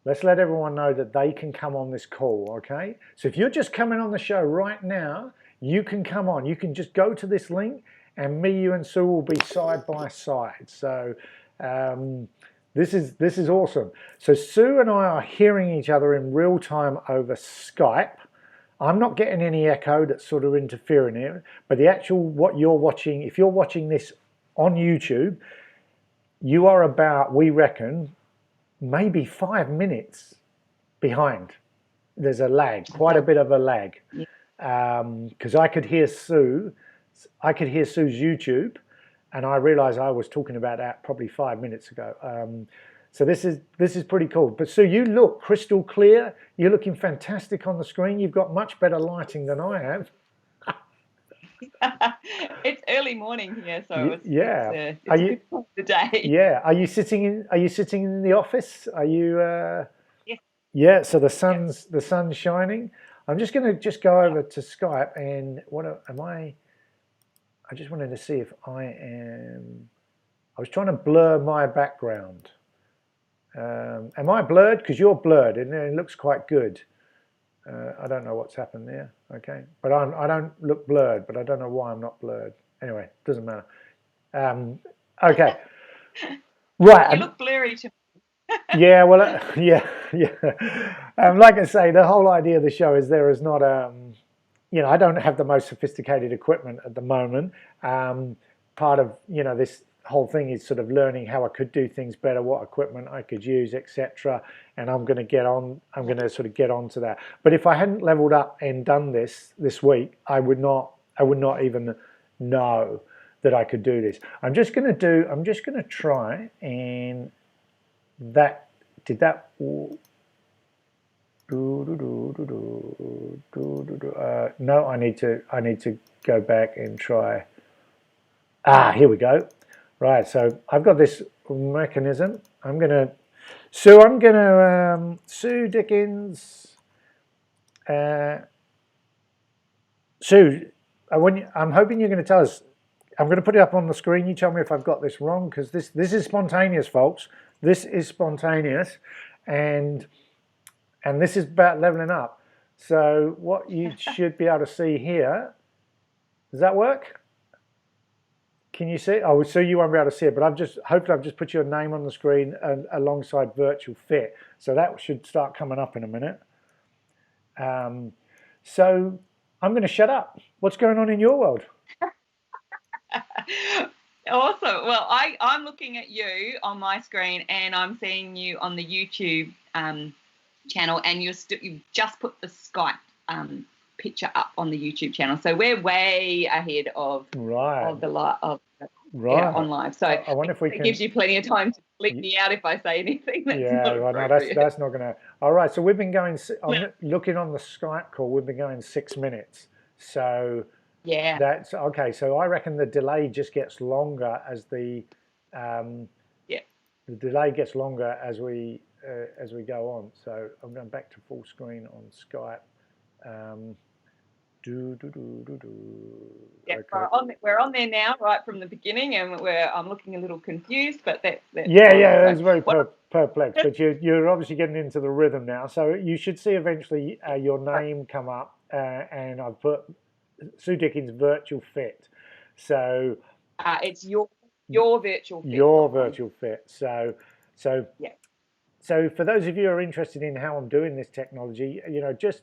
Let's let everyone know that they can come on this call, okay? So if you're just coming on the show right now, you can come on. You can just go to this link, and me, you, and Sue will be side by side. So this is awesome. So Sue and I are hearing each other in real time over Skype. I'm not getting any echo that's sort of interfering here, but the actual what you're watching, if you're watching this on YouTube, you are about, we reckon, maybe 5 minutes behind. There's a lag, quite a bit of a lag, because I could hear Sue. I could hear Sue's YouTube, and I realized I was talking about that probably 5 minutes ago. So this is pretty cool. But Sue, you look crystal clear. You're looking fantastic on the screen. You've got much better lighting than I have. It's early morning here, so it's a good time of the day. Yeah. Are you sitting in the office? Are you? Yes. Yeah. So the sun's shining. I'm just going to go over to Skype, and what am I? I just wanted to see if I am. I was trying to blur my background. Am I blurred? Because you're blurred, and it looks quite good. I don't know what's happened there. Okay, but I don't look blurred, but I don't know why I'm not blurred. Anyway, doesn't matter. Okay, right. You look blurry to me. Yeah, well, yeah. Like I say, the whole idea of the show is there is not I don't have the most sophisticated equipment at the moment. Part of this whole thing is sort of learning how I could do things better, what equipment I could use, etc. And I'm going to sort of get onto that. But if I hadn't leveled up and done this week, I would not even know that I could do this. I'm just going to try, and that did that. No, I need to go back and try. Here we go. Right, so I've got this mechanism. Sue Dickens. Sue, I'm hoping you're going to tell us. I'm going to put it up on the screen. You tell me if I've got this wrong, because this is spontaneous, folks. This is spontaneous, and this is about leveling up. So what you should be able to see here, does that work? Can you see? Oh, so you won't be able to see it, but hopefully I've just put your name on the screen alongside virtual fit. So that should start coming up in a minute. So I'm going to shut up. What's going on in your world? Awesome. Well, I'm looking at you on my screen, and I'm seeing you on the YouTube channel, and you've just put the Skype picture up on the YouTube channel, so we're way ahead of on live. So I wonder if we can. It gives you plenty of time to bleep me out if I say anything that's not appropriate. No, that's not going to. All right, so we've been going. I'm looking on the Skype call. We've been going 6 minutes. So yeah, that's okay. So I reckon the delay just gets longer as the delay gets longer as we go on. So I'm going back to full screen on Skype. Yeah, okay. We're on there now, right from the beginning, and I'm looking a little confused, but that it was very perplexed, but you're obviously getting into the rhythm now. So you should see eventually your name come up, and I've put Sue Dickens Virtual Fit. So it's your virtual fit. Your virtual fit. So yeah. So for those of you who are interested in how I'm doing this technology, just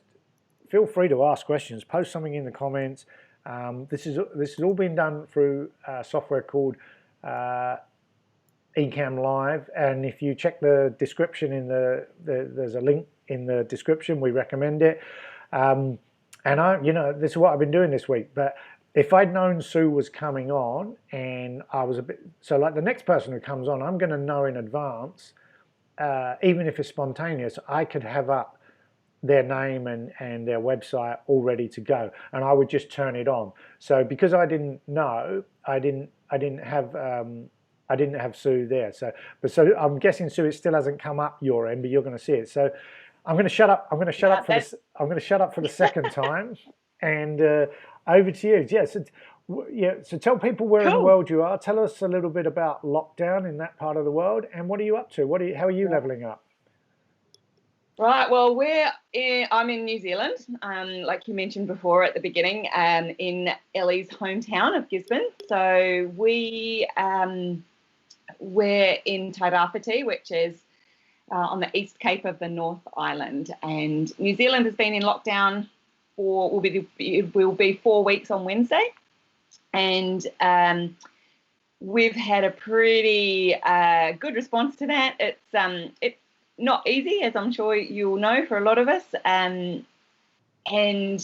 feel free to ask questions. Post something in the comments. This has all been done through software called Ecamm Live, and if you check the description there's a link in the description. We recommend it. And this is what I've been doing this week. But if I'd known Sue was coming on, and I was like the next person who comes on, I'm going to know in advance. Even if it's spontaneous, I could have up their name and their website all ready to go, and I would just turn it on. So because I didn't know, I didn't have Sue there. So I'm guessing, Sue, it still hasn't come up your end, but you're going to see it. So I'm going to shut up. I'm going to shut up for the second time, and over to you. Yes. So tell people where in the world you are. Tell us a little bit about lockdown in that part of the world, and what are you up to? How are you leveling up? Right. Well, I'm in New Zealand, like you mentioned before at the beginning, in Ellie's hometown of Gisborne. So we're in Tairāwhiti, which is on the East Cape of the North Island, and New Zealand has been in lockdown will be 4 weeks on Wednesday. And we've had a pretty good response to that. It's not easy, as I'm sure you'll know, for a lot of us. And it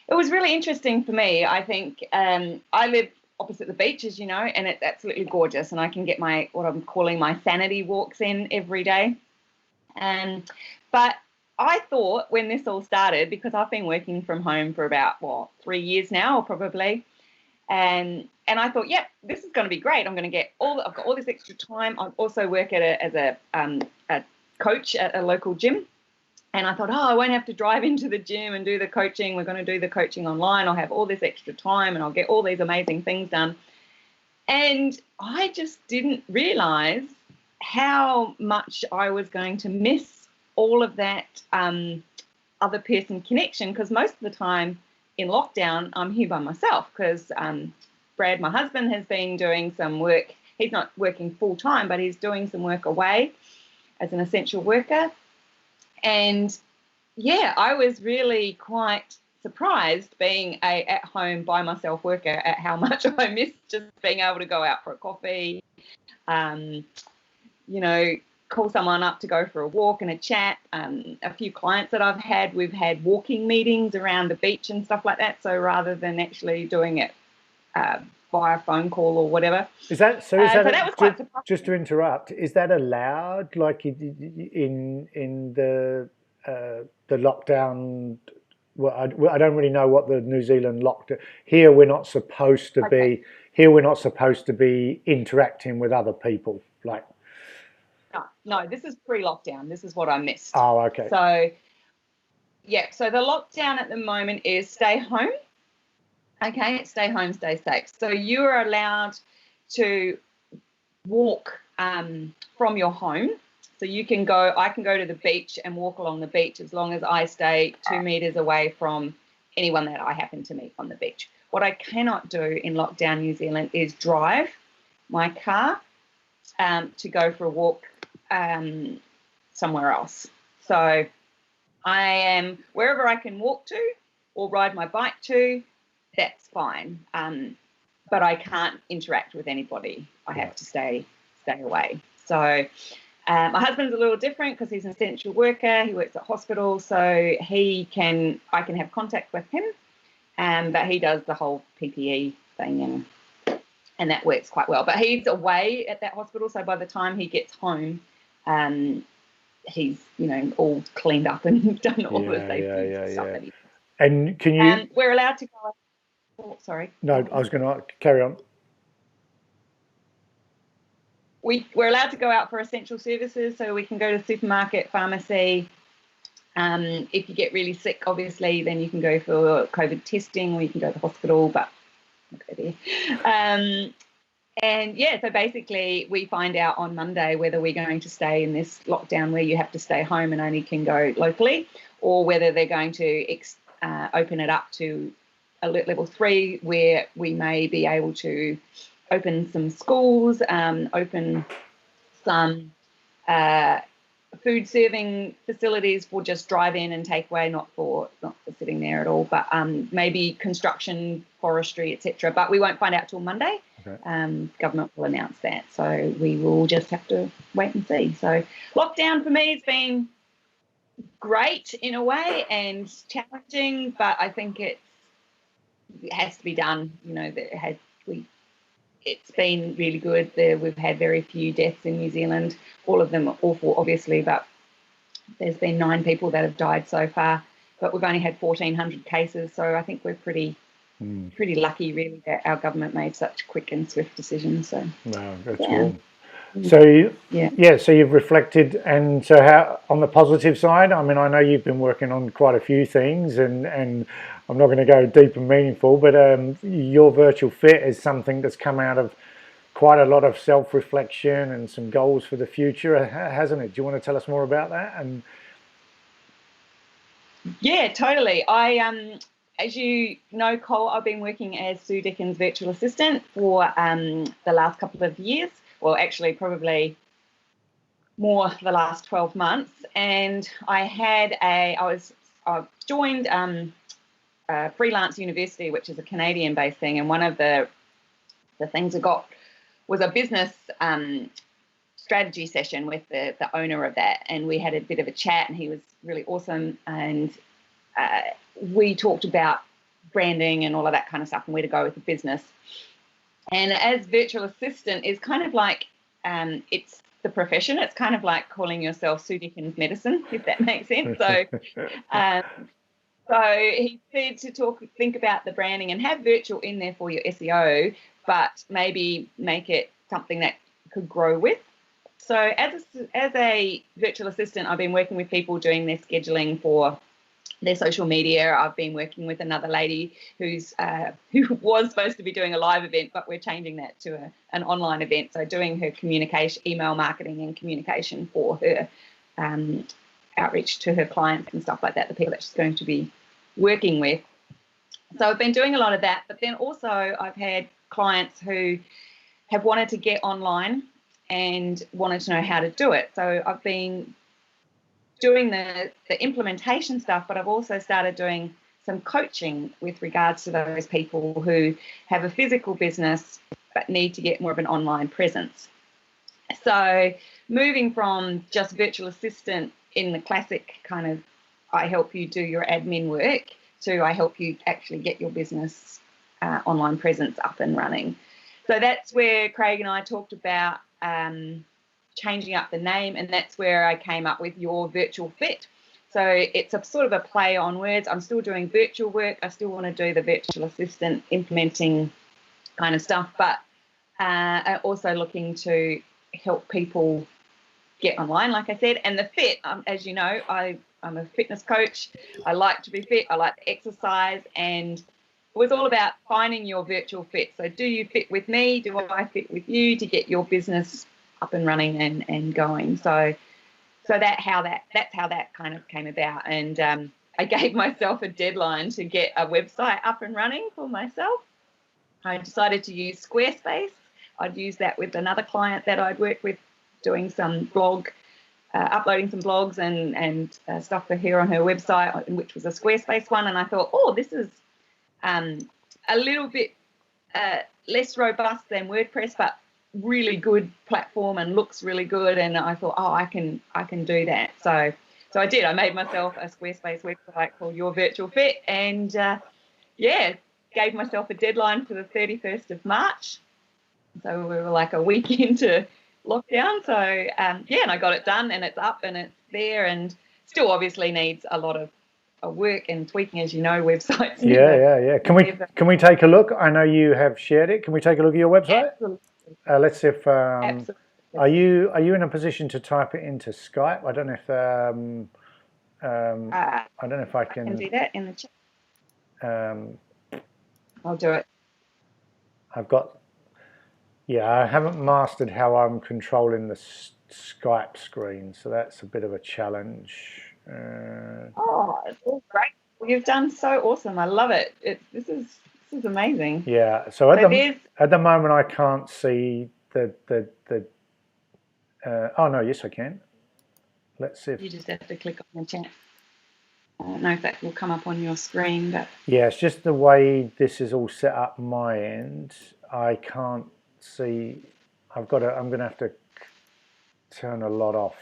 was really interesting for me. I think I live opposite the beach, as you know, and it's absolutely gorgeous. And I can get what I'm calling my sanity walks in every day. But I thought when this all started, because I've been working from home for about 3 years now, or probably. And I thought, this is going to be great. I've got all this extra time. I also work as a coach at a local gym. And I thought, I won't have to drive into the gym and do the coaching. We're going to do the coaching online. I'll have all this extra time and I'll get all these amazing things done. And I just didn't realize how much I was going to miss all of that other person connection, because most of the time in lockdown, I'm here by myself because Brad, my husband, has been doing some work. He's not working full time, but he's doing some work away as an essential worker. And I was really quite surprised being a at-home by myself worker at how much I missed just being able to go out for a coffee, call someone up to go for a walk and a chat. A few clients that I've had, we've had walking meetings around the beach and stuff like that. So rather than actually doing it via phone call or whatever. So that was quite surprising. Just to interrupt, is that allowed, like in the lockdown? Well, I don't really know what the New Zealand lockdown. Here we're not supposed to be. Here we're not supposed to be interacting with other people. Like, no, this is pre-lockdown. This is what I missed. Oh, okay. So, so the lockdown at the moment is stay home. Okay, stay home, stay safe. So you are allowed to walk from your home. So I can go to the beach and walk along the beach as long as I stay 2 meters away from anyone that I happen to meet on the beach. What I cannot do in lockdown New Zealand is drive my car to go for a walk somewhere else. So I am wherever I can walk to or ride my bike to, that's fine. But I can't interact with anybody. I have to stay away. So my husband's a little different because he's an essential worker. He works at hospital, so I can have contact with him. But he does the whole PPE thing, and that works quite well. But he's away at that hospital, so by the time he gets home, he's all cleaned up and done all the safety stuff. That he does. And can you? We're allowed to go. Oh, sorry. No, I was going to carry on. We're allowed to go out for essential services, so we can go to the supermarket, pharmacy. If you get really sick, obviously, then you can go for COVID testing, or you can go to the hospital, but not go there. And yeah, so basically we find out on Monday whether we're going to stay in this lockdown where you have to stay home and only can go locally, or whether they're going to open it up to alert level 3, where we may be able to open some schools, open some food serving facilities for just drive in and takeaway, not for sitting there at all, but maybe construction, forestry, etc. But we won't find out till Monday. Okay. Government will announce that, so we will just have to wait and see. So lockdown for me has been great in a way and challenging, but I think it has to be done. You know, it's been really good. We've had very few deaths in New Zealand. All of them are awful, obviously, but there's been 9 people that have died so far. But we've only had 1,400 cases, so I think we're pretty lucky, really, that our government made such quick and swift decisions. So, wow, that's cool. So so you've reflected, and so how on the positive side? I mean, I know you've been working on quite a few things, and I'm not going to go deep and meaningful, but your virtual fit is something that's come out of quite a lot of self-reflection and some goals for the future, hasn't it? Do you want to tell us more about that? And yeah, totally. As you know, Cole, I've been working as Sue Dickens' virtual assistant for the last couple of years. Well, actually, probably more the last 12 months. And I joined Freelance University, which is a Canadian-based thing. And one of the things I got was a business strategy session with the owner of that. And we had a bit of a chat, and he was really awesome. And we talked about branding and all of that kind of stuff and where to go with the business. And as virtual assistant is kind of like, it's the profession. It's kind of like calling yourself Sue Dickens Medicine, if that makes sense. So, so he said to think about the branding and have virtual in there for your SEO, but maybe make it something that could grow with. So as a virtual assistant, I've been working with people doing their scheduling for their social media. I've been working with another lady who was supposed to be doing a live event, but we're changing that to an online event. So doing her communication, email marketing and communication for her outreach to her clients and stuff like that, the people that she's going to be working with. So I've been doing a lot of that, but then also I've had clients who have wanted to get online and wanted to know how to do it. So I've been doing the implementation stuff, but I've also started doing some coaching with regards to those people who have a physical business but need to get more of an online presence. So moving from just virtual assistant in the classic kind of I help you do your admin work to I help you actually get your business online presence up and running. So that's where Craig and I talked about changing up the name, and that's where I came up with Your Virtual Fit. So it's a sort of a play on words. I'm still doing virtual work. I still want to do the virtual assistant implementing kind of stuff, but also looking to help people get online, like I said. And the fit, as you know, I'm a fitness coach. I like to be fit. I like to exercise, and it was all about finding your virtual fit. So do you fit with me? Do I fit with you to get your business up and running and going? So that's how that kind of came about. And I gave myself a deadline to get a website up and running for myself. I decided to use Squarespace. I'd used that with another client that I'd worked with, doing some uploading some blogs and stuff for her on her website, which was a Squarespace one. And I thought, this is a little bit less robust than WordPress, but really good platform and looks really good. And I thought, I can do that. So I did. I made myself a Squarespace website called Your Virtual Fit, and gave myself a deadline for the 31st of March. So we were like a week into lockdown. So and I got it done, and it's up and it's there, and still obviously needs a lot of work and tweaking, as you know, websites. Yeah. Can we take a look? I know you have shared it. Can we take a look at your website? Absolutely. Let's see if Absolutely. Are you in a position to type it into Skype? I don't know if I don't know if I can do that in the chat. I'll do it. I've got Yeah, I haven't mastered how I'm controlling the Skype screen, so that's a bit of a challenge. Oh, it's all great. Well, you've done so awesome. I love it. This is amazing. Yeah, so So there's at the moment I can't see the oh no, yes I can. Let's see if you just have to click on the chat. I don't know if that will come up on your screen, but yeah, it's just the way this is all set up my end. I can't see. I'm gonna have to turn a lot off.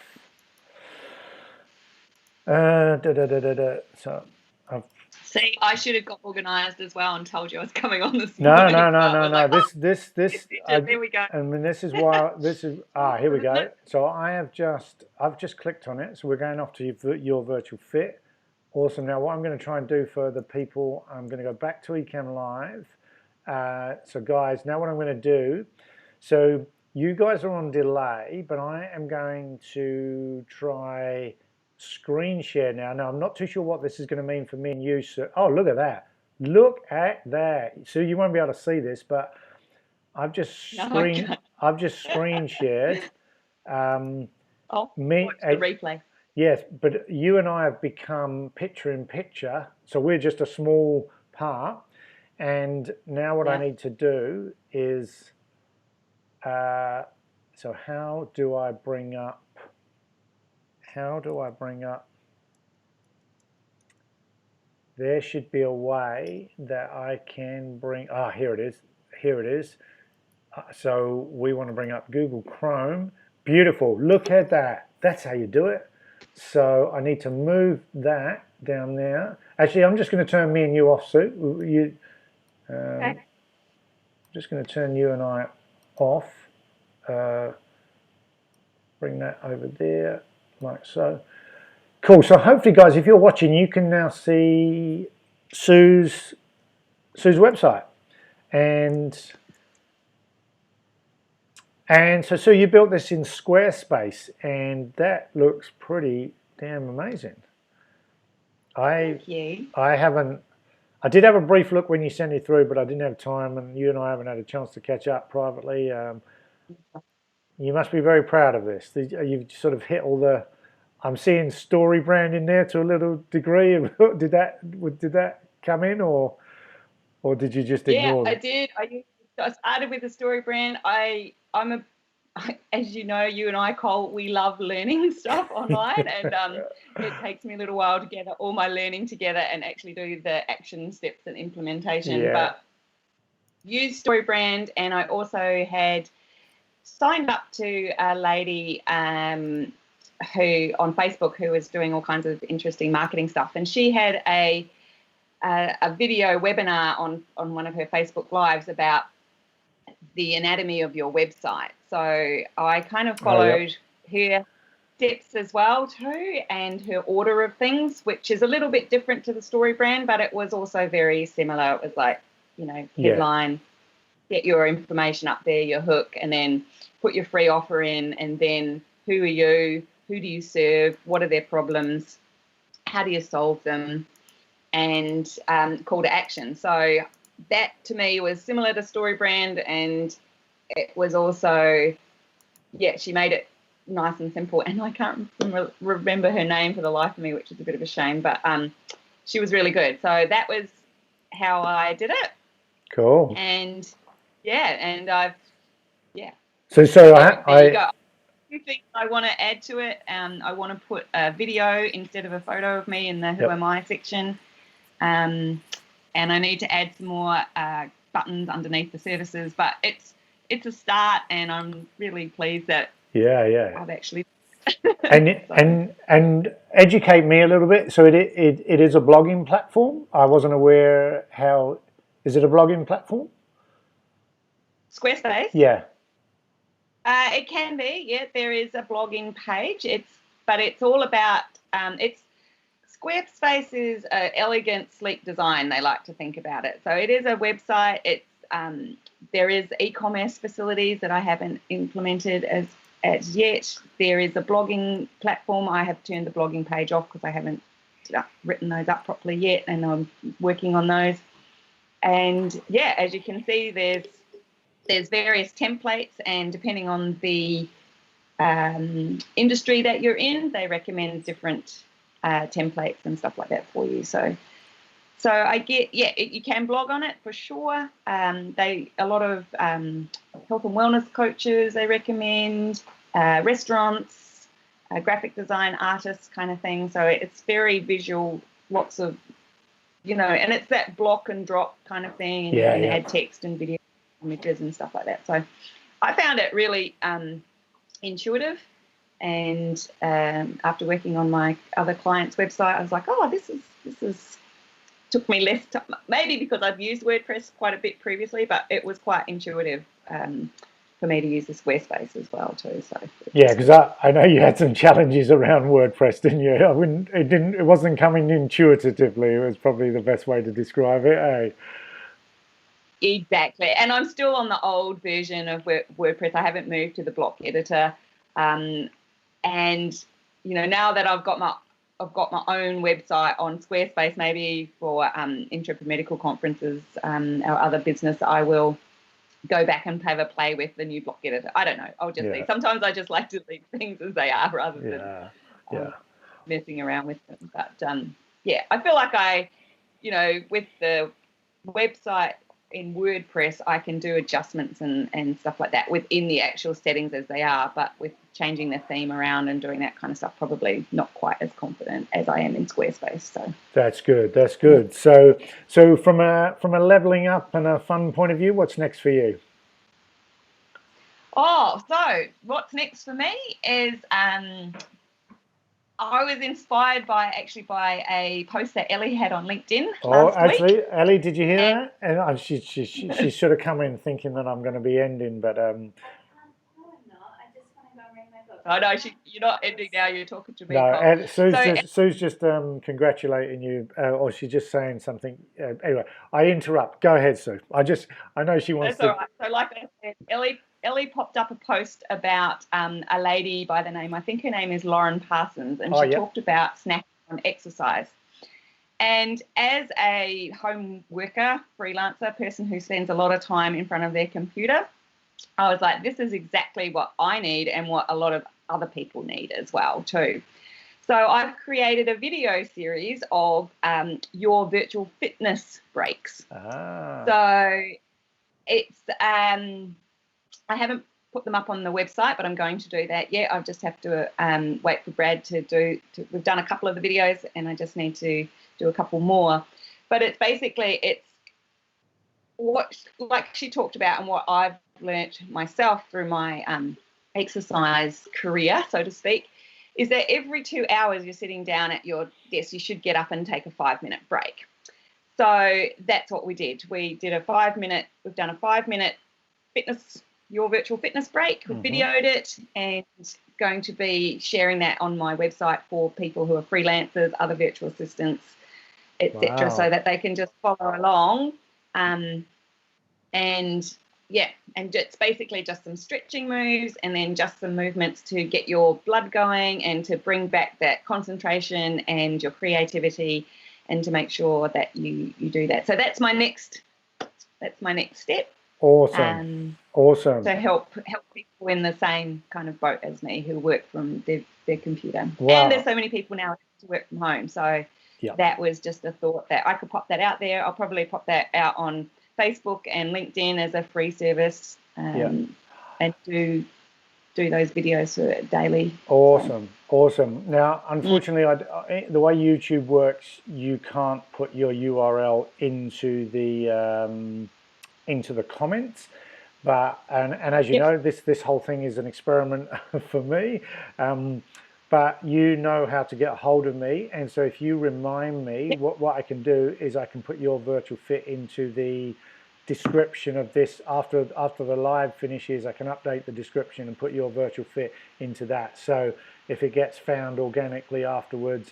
So I've see, I should have got organised as well and told you I was coming on this no, morning. no, no, But no, we're no. like, oh, I there we go. mean, this is why this is here we go. So I've just clicked on it. So we're going off to your virtual fit. Awesome. Now what I'm going to try and do for the people, I'm going to go back to Ecamm Live. So guys, now what I'm going to do. So you guys are on delay, but I am going to try screen share now. Now I'm not too sure what this is going to mean for me and you. So, oh, look at that. Look at that. So you won't be able to see this, but I've just No, I can't. screen shared. Oh, Me, watch the replay. yes, but you and I have become picture in picture, so we're just a small part. And now what I Yeah. need to do is, so how do I bring up? How do I bring up? There should be a way that I can bring. Ah, here it is. Here it is. So we want to bring up Google Chrome. Beautiful. Look at that. That's how you do it. So I need to move that down there. Actually, I'm just going to turn me and you off, Sue. Okay. Just going to turn you and I off. Bring that over there, like so. Cool. So hopefully, guys, if you're watching, you can now see Sue's website. And so you built this in Squarespace, and that looks pretty damn amazing. Thank you. I did have a brief look when you sent it through, but I didn't have time, and you and I haven't had a chance to catch up privately. You must be very proud of this. You've sort of hit all the. I'm seeing story brand in there to a little degree. Did that come in, or did you just Yeah, ignore I them? did. I started with the story brand. I'm a as you know, you and I, Cole, we love learning stuff online, and it takes me a little while to gather all my learning together and actually do the action steps and implementation. Yeah, But used StoryBrand, and I also had signed up to a lady who on Facebook who was doing all kinds of interesting marketing stuff, and she had a video webinar on one of her Facebook lives about the anatomy of your website. So I kind of followed her steps as well too, and her order of things, which is a little bit different to the story brand, but it was also very similar. It was like, headline, get your information up there, your hook, and then put your free offer in, and then who are you, who do you serve, what are their problems, how do you solve them, and call to action. So that to me was similar to story brand, and it was also, she made it nice and simple, and I can't remember her name for the life of me, which is a bit of a shame, but she was really good. So that was how I did it. cool. And and I've So there you go. Few things I want to add to it. I want to put a video instead of a photo of me in the Who Am I section. And I need to add some more buttons underneath the services, but it's a start, and I'm really pleased that I've actually and educate me a little bit. So it is a blogging platform. I wasn't aware how. Is it a blogging platform? Squarespace. Yeah. It can be. Yeah, there is a blogging page. But it's all about Squarespace is an elegant, sleek design. They like to think about it. So it is a website. It's there is e-commerce facilities that I haven't implemented as yet. There is a blogging platform. I have turned the blogging page off because I haven't written those up properly yet, and I'm working on those. And as you can see, there's there's various templates, and depending on the industry that you're in, they recommend different templates and stuff like that for you. So I get, you can blog on it for sure. A lot of health and wellness coaches they recommend, restaurants, graphic design artists kind of thing. So it's very visual, lots of, and it's that block and drop kind of thing, and you can add text and video images and stuff like that. So I found it really intuitive, and after working on my other client's website, I was like, oh, this is took me less time, maybe because I've used WordPress quite a bit previously, but it was quite intuitive for me to use the Squarespace as well too. So yeah, because I know you had some challenges around WordPress, didn't you? It wasn't coming intuitively. It was probably the best way to describe it, eh? Exactly, and I'm still on the old version of WordPress. I haven't moved to the block editor, and now that I've got my own website on Squarespace, maybe for Intrepid Medical Conferences, our other business, I will go back and have a play with the new block editor. I don't know. I'll just see. Sometimes I just like to leave things as they are rather than messing around with them. But I feel like with the website in WordPress, I can do adjustments and stuff like that within the actual settings as they are, but with changing the theme around and doing that kind of stuff, probably not quite as confident as I am in Squarespace. So that's good. That's good. So from a leveling up and a fun point of view, what's next for you? So what's next for me is I was inspired by a post that Ellie had on LinkedIn last week. Ellie, did you hear that? And she should have come in thinking that I'm going to be ending, but Oh no, you're not ending now. You're talking to me. No, Sue's just congratulating you, or she's just saying something. Anyway, I interrupt. Go ahead, Sue. I know she wants to. That's all right. So, like I said, Ellie popped up a post about a lady by the name, I think her name is Lauren Parsons, and she talked about snacking on exercise. And as a home worker, freelancer, person who spends a lot of time in front of their computer, I was like, this is exactly what I need and what a lot of other people need as well too. So I've created a video series of your virtual fitness breaks. So it's I haven't put them up on the website, but I'm going to do that yet. I just have to wait for Brad we've done a couple of the videos and I just need to do a couple more. But it's what, like she talked about, and what I've learnt myself through my exercise career, so to speak, is that every 2 hours you're sitting down at your desk, you should get up and take a 5-minute break. So that's what we did. We've done a 5-minute your virtual fitness break. We videoed it and going to be sharing that on my website for people who are freelancers, other virtual assistants, etc., so that they can just follow along. And it's basically just some stretching moves and then just some movements to get your blood going and to bring back that concentration and your creativity and to make sure that you do that. So that's my next step. Awesome. To help people in the same kind of boat as me who work from their computer. Wow. And there's so many people now to work from home. So that was just a thought that I could pop that out there. I'll probably pop that out on Facebook and LinkedIn as a free service, and do those videos daily. Awesome. Now, unfortunately, the way YouTube works, you can't put your URL into the comments. But as you know, this whole thing is an experiment for me. But you know how to get a hold of me, and so if you remind me, what I can do is I can put your virtual fit into the description of this after the live finishes. I can update the description and put your virtual fit into that. So if it gets found organically afterwards,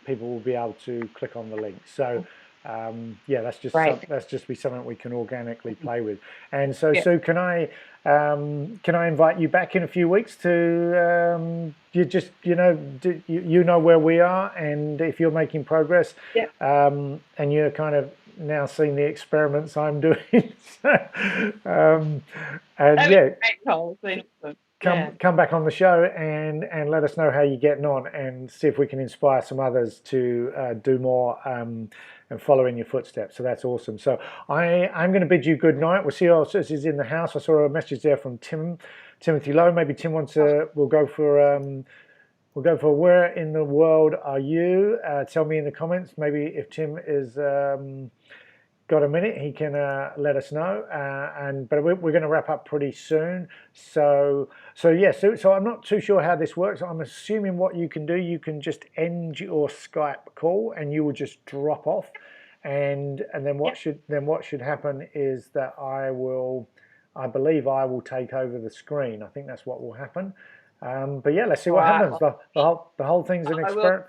people will be able to click on the link. So that's just be something we can organically play with. And so can I invite you back in a few weeks to you know where we are, and if you're making progress and you're kind of now seen the experiments I'm doing. And That was yeah, great, Cole. It's been awesome. come back on the show and let us know how you're getting on, and see if we can inspire some others to do more and follow in your footsteps. So that's awesome. So I'm going to bid you good night. We'll see who else is in the house. I saw a message there from Timothy Lowe. Maybe Tim wants to. We'll go for where in the world are you? Tell me in the comments. Maybe if Tim is got a minute, he can let us know. But we're going to wrap up pretty soon. So I'm not too sure how this works. I'm assuming what you can do, you can just end your Skype call and you will just drop off. And then what should happen is that I believe I will take over the screen. I think that's what will happen. But yeah, let's see what happens. The whole thing's an experiment.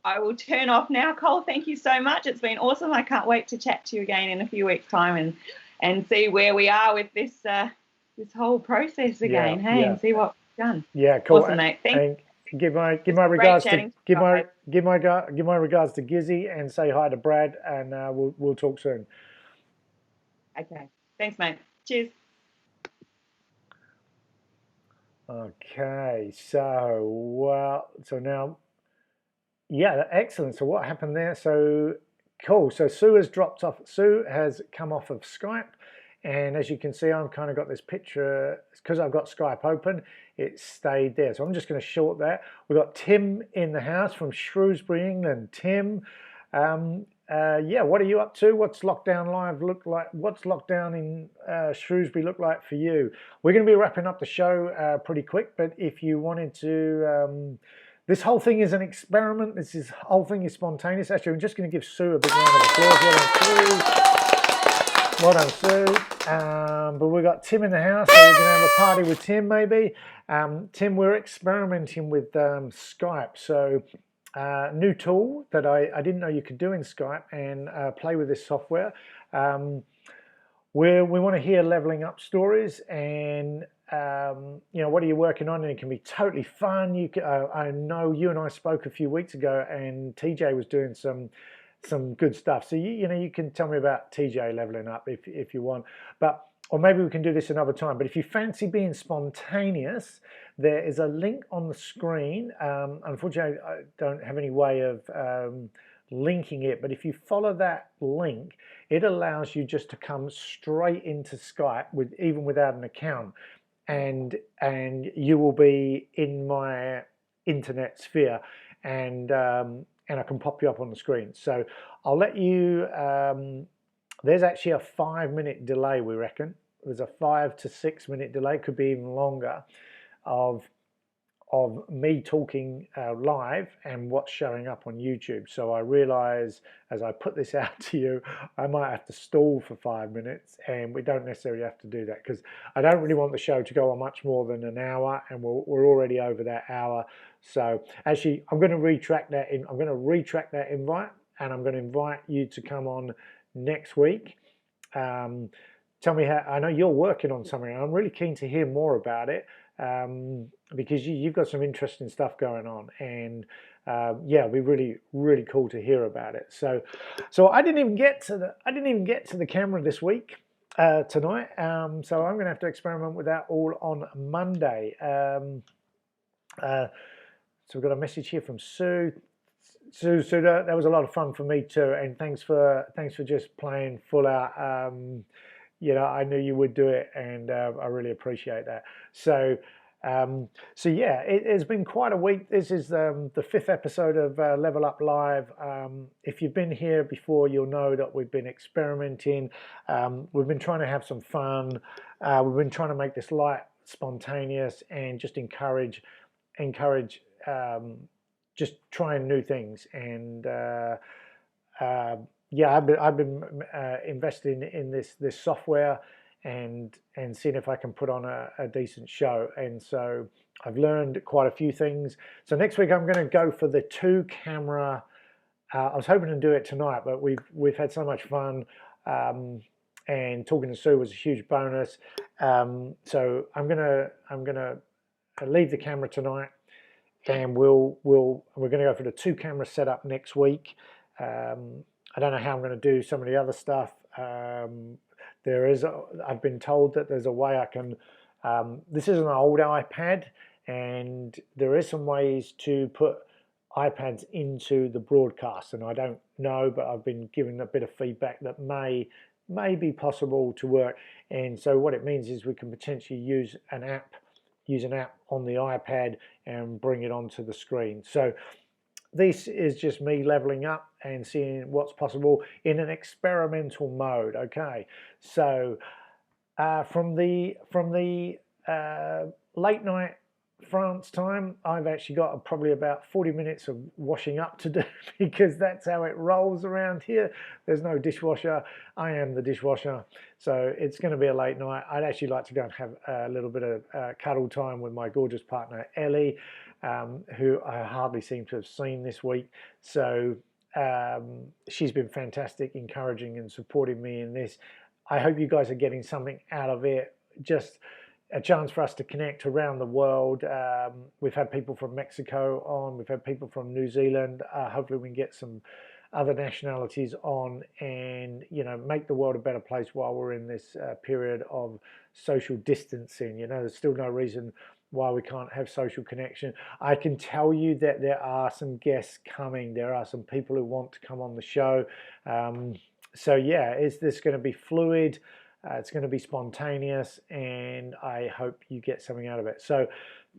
I will turn off now, Cole. Thank you so much. It's been awesome. I can't wait to chat to you again in a few weeks' time and see where we are with this whole process again. And see what we've done. Yeah, cool. Awesome, mate. Thank you. Give my regards to Gizzy, and say hi to Brad, and we'll talk soon. Okay. Thanks, mate. Cheers. Okay, so now, yeah, excellent. So what happened there? So cool. So Sue has dropped off. Sue has come off of Skype, and as you can see, I've kind of got this picture because I've got Skype open. It stayed there. So I'm just going to short that. We've got Tim in the house from Shrewsbury, England. Tim, yeah, what are you up to? What's Lockdown Live look like? What's lockdown in Shrewsbury look like for you? We're going to be wrapping up the show pretty quick, but if you wanted to, this whole thing is an experiment. This whole thing is spontaneous. Actually, I'm just going to give Sue a big round of applause. Well done, Sue. But we've got Tim in the house, so we're going to have a party with Tim maybe. Tim, we're experimenting with Skype. So new tool that I didn't know you could do in Skype, and play with this software. We want to hear leveling up stories, and what are you working on? And it can be totally fun. I know you and I spoke a few weeks ago, and TJ was doing some good stuff. So you can tell me about TJ leveling up if you want, or maybe we can do this another time. But if you fancy being spontaneous, there is a link on the screen. Unfortunately, I don't have any way of linking it, but if you follow that link, it allows you just to come straight into Skype even without an account, and you will be in my internet sphere, and I can pop you up on the screen. So I'll let you. There's actually a 5-minute delay, we reckon. There's a 5 to 6 minute delay, could be even longer, of me talking live and what's showing up on YouTube. So I realize as I put this out to you, I might have to stall for 5 minutes, and we don't necessarily have to do that because I don't really want the show to go on much more than an hour, and we're already over that hour. So actually, I'm going to retract that invite, and I'm going to invite you to come on next week. Tell me how. I know you're working on something, and I'm really keen to hear more about it. Because you've got some interesting stuff going on, and yeah, it'd be really, really cool to hear about it. So I didn't even get to the camera this week tonight. So I'm going to have to experiment with that all on Monday. So we've got a message here from Sue. Sue, that was a lot of fun for me too, and thanks for just playing full out. I knew you would do it, and I really appreciate that. So yeah, it's been quite a week. This is the 5th episode of Level Up Live. If you've been here before, you'll know that we've been experimenting. We've been trying to have some fun. We've been trying to make this light, spontaneous, and just encourage just trying new things. And yeah, I've been investing in this software and seeing if I can put on a decent show. And so I've learned quite a few things. So next week I'm going to go for the 2-camera. I was hoping to do it tonight, but we've had so much fun. And talking to Sue was a huge bonus. So I'm gonna leave the camera tonight, and we're going to go for the 2-camera setup next week. I don't know how I'm going to do some of the other stuff. I've been told that there's a way I can, this is an old iPad, and there is some ways to put iPads into the broadcast, and I don't know, but I've been given a bit of feedback that may be possible to work. And so what it means is we can potentially use an app on the iPad and bring it onto the screen. So this is just me leveling up and seeing what's possible in an experimental mode. Okay, so from the late night France time, I've actually got probably about 40 minutes of washing up to do because that's how it rolls around here. There's no dishwasher. I am the dishwasher. So it's going to be a late night. I'd actually like to go and have a little bit of cuddle time with my gorgeous partner, Ellie, who I hardly seem to have seen this week. So she's been fantastic, encouraging and supporting me in this. I hope you guys are getting something out of it. Just a chance for us to connect around the world. We've had people from Mexico on, we've had people from New Zealand. Hopefully we can get some other nationalities on and, you know, make the world a better place while we're in this period of social distancing. You know, there's still no reason why we can't have social connection. I can tell you that there are some guests coming. There are some people who want to come on the show. So yeah, is this going to be fluid? It's going to be spontaneous, and I hope you get something out of it. So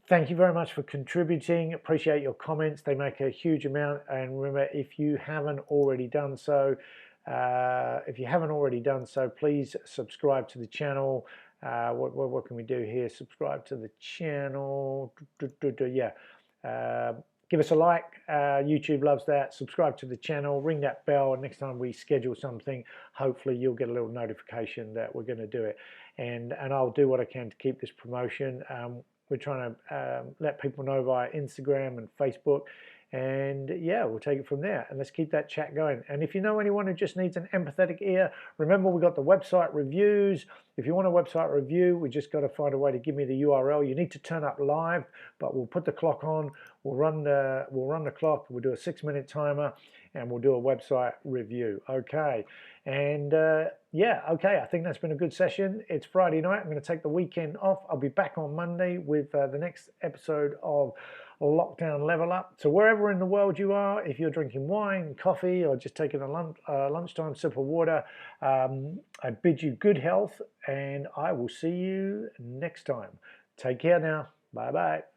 thank you very much for contributing. Appreciate your comments. They make a huge amount. And remember, if you haven't already done so, please subscribe to the channel. What can we do here? Subscribe to the channel. Yeah. Give us a like. YouTube loves that. Subscribe to the channel. Ring that bell. Next time we schedule something, hopefully you'll get a little notification that we're going to do it. And I'll do what I can to keep this promotion. We're trying to let people know via Instagram and Facebook. And yeah, we'll take it from there. And let's keep that chat going. And if you know anyone who just needs an empathetic ear, remember we got the website reviews. If you want a website review, we just got to find a way to give me the URL. You need to turn up live, but we'll put the clock on. We'll run the clock. We'll do a 6-minute timer, and we'll do a website review. Okay. And yeah, okay. I think that's been a good session. It's Friday night. I'm going to take the weekend off. I'll be back on Monday with the next episode of Lockdown Level Up. So wherever in the world you are, if you're drinking wine, coffee, or just taking a lunchtime sip of water, I bid you good health, and I will see you next time. Take care now. Bye bye.